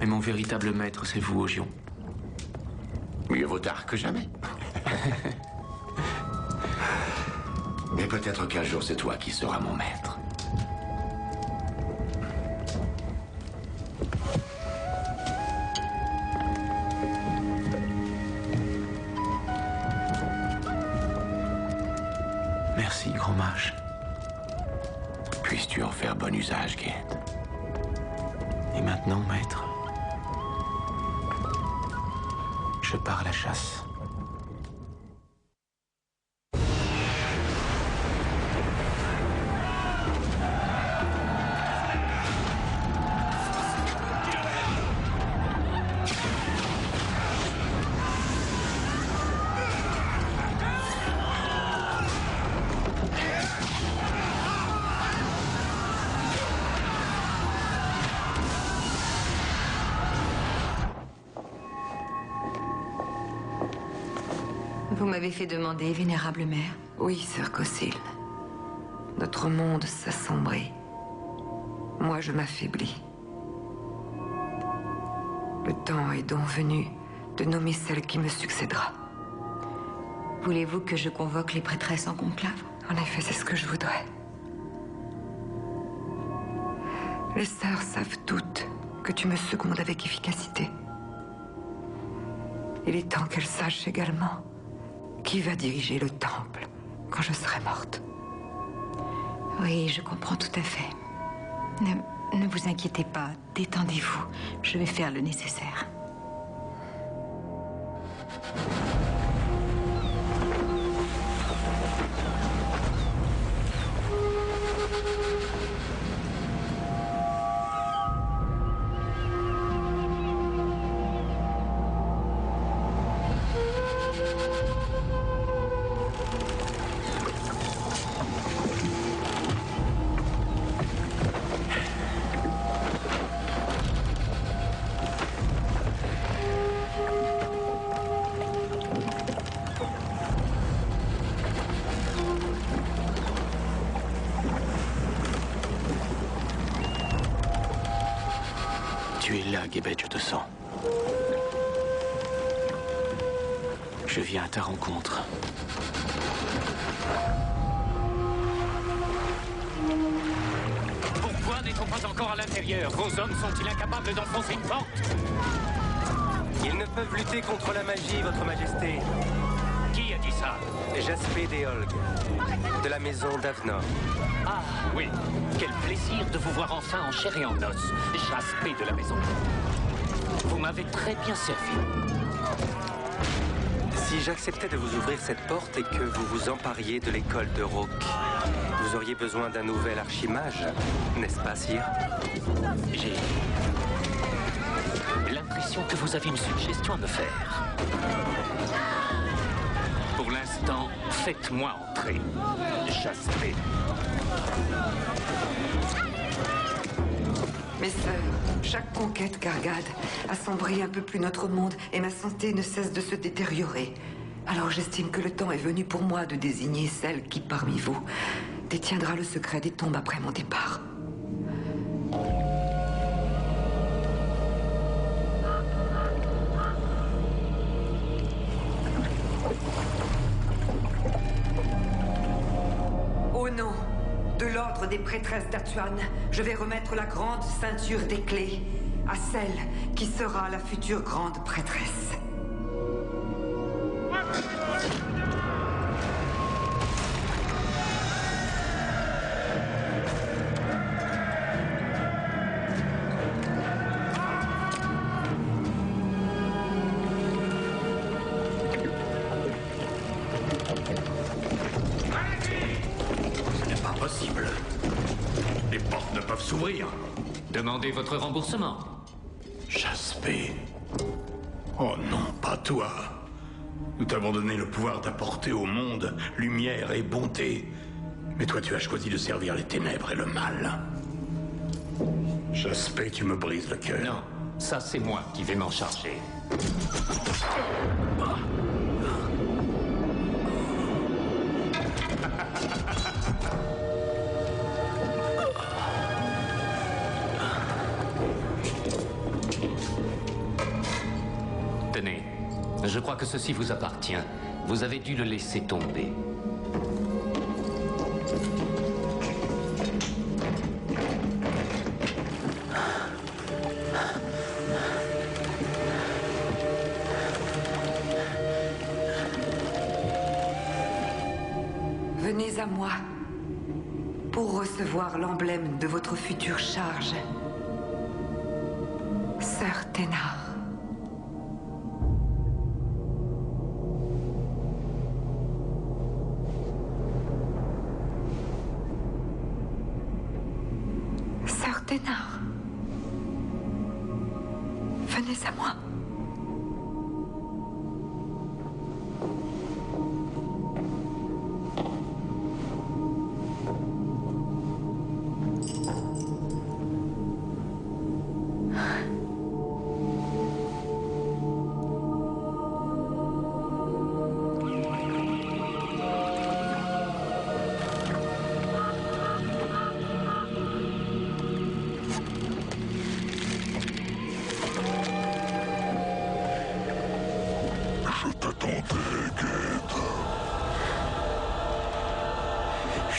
S2: Mais mon véritable maître, c'est vous, Ogion.
S1: Mieux vaut tard que jamais. Mais peut-être qu'un jour, c'est toi qui seras mon maître.
S2: Merci, grand mage.
S1: Puisses-tu en faire bon usage, Gedd.
S2: Et maintenant, maître?
S19: Je pars à la chasse.
S4: Vous m'avez fait demander, vénérable mère.
S10: Oui, sœur Cossil. Notre monde s'assombrit. Moi, je m'affaiblis. Le temps est donc venu de nommer celle qui me succédera.
S4: Voulez-vous que je convoque les prêtresses en conclave?
S10: En effet, c'est ce que je voudrais. Les sœurs savent toutes que tu me secondes avec efficacité. Il est temps qu'elles sachent également qui va diriger le temple quand je serai morte.
S4: Oui, je comprends tout à fait. Ne vous inquiétez pas, détendez-vous. Je vais faire le nécessaire.
S19: Tu es là, Gebet, je te sens. Je viens à ta rencontre.
S6: Pourquoi n'est-on pas encore à l'intérieur? Vos hommes sont-ils incapables d'enfoncer une porte?
S17: Ils ne peuvent lutter contre la magie, votre majesté.
S6: Qui a dit ça?
S17: Jaspé Déolgue, de la maison d'Avenor.
S6: Ah, oui. Quel plaisir de vous voir enfin en chair et en os. Jaspé de la maison. Vous m'avez très bien servi.
S17: Si j'acceptais de vous ouvrir cette porte et que vous vous empariez de l'école de Rook, vous auriez besoin d'un nouvel archimage, n'est-ce pas, sire?
S6: J'ai l'impression que vous avez une suggestion à me faire. Pour l'instant, faites-moi entrer. Jaspé.
S10: Mes sœurs, chaque conquête Kargad assombrit un peu plus notre monde et ma santé ne cesse de se détériorer. Alors j'estime que le temps est venu pour moi de désigner celle qui, parmi vous, détiendra le secret des tombes après mon départ. Au nom de l'ordre des prêtresses d'Atuan, je vais remettre la grande ceinture des clés à celle qui sera la future grande prêtresse.
S15: Les portes ne peuvent s'ouvrir.
S6: Demandez votre remboursement.
S15: Jaspé. Oh non, pas toi. Nous t'avons donné le pouvoir d'apporter au monde lumière et bonté. Mais toi, tu as choisi de servir les ténèbres et le mal. Jaspé, tu me brises le cœur.
S6: Non, ça c'est moi qui vais m'en charger. Tenez, je crois que ceci vous appartient. Vous avez dû le laisser tomber.
S10: Venez à moi pour recevoir l'emblème de votre future charge. Sœur Thénard.
S4: Thénard. Venez à moi.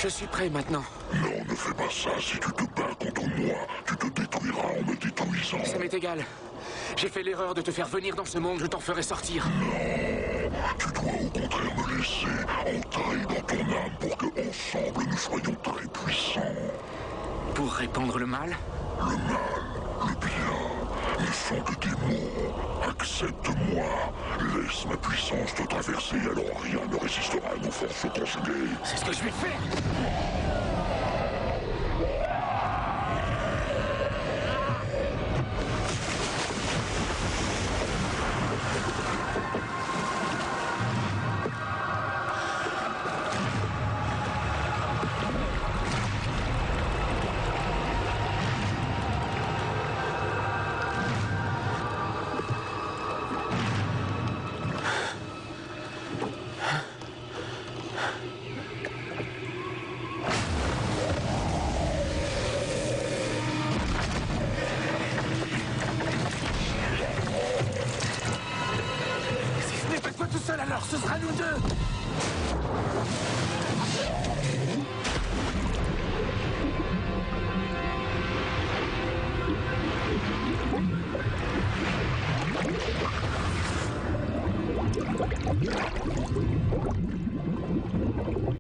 S2: Je suis prêt maintenant.
S20: Non, ne fais pas ça. Si tu te bats contre moi, tu te détruiras en me détruisant.
S2: Ça m'est égal. J'ai fait l'erreur de te faire venir dans ce monde, je t'en ferai sortir.
S20: Non, tu dois au contraire me laisser entrer dans ton âme pour que, ensemble, nous soyons très puissants.
S2: Pour répandre le mal?
S20: Le mal, le bien, ne sont que des mots. Accepte-moi. Laisse ma puissance te traverser, alors rien ne résistera à nos forces conjuguées.
S2: C'est ce que je vais faire.
S9: Alors, ce sera nous deux.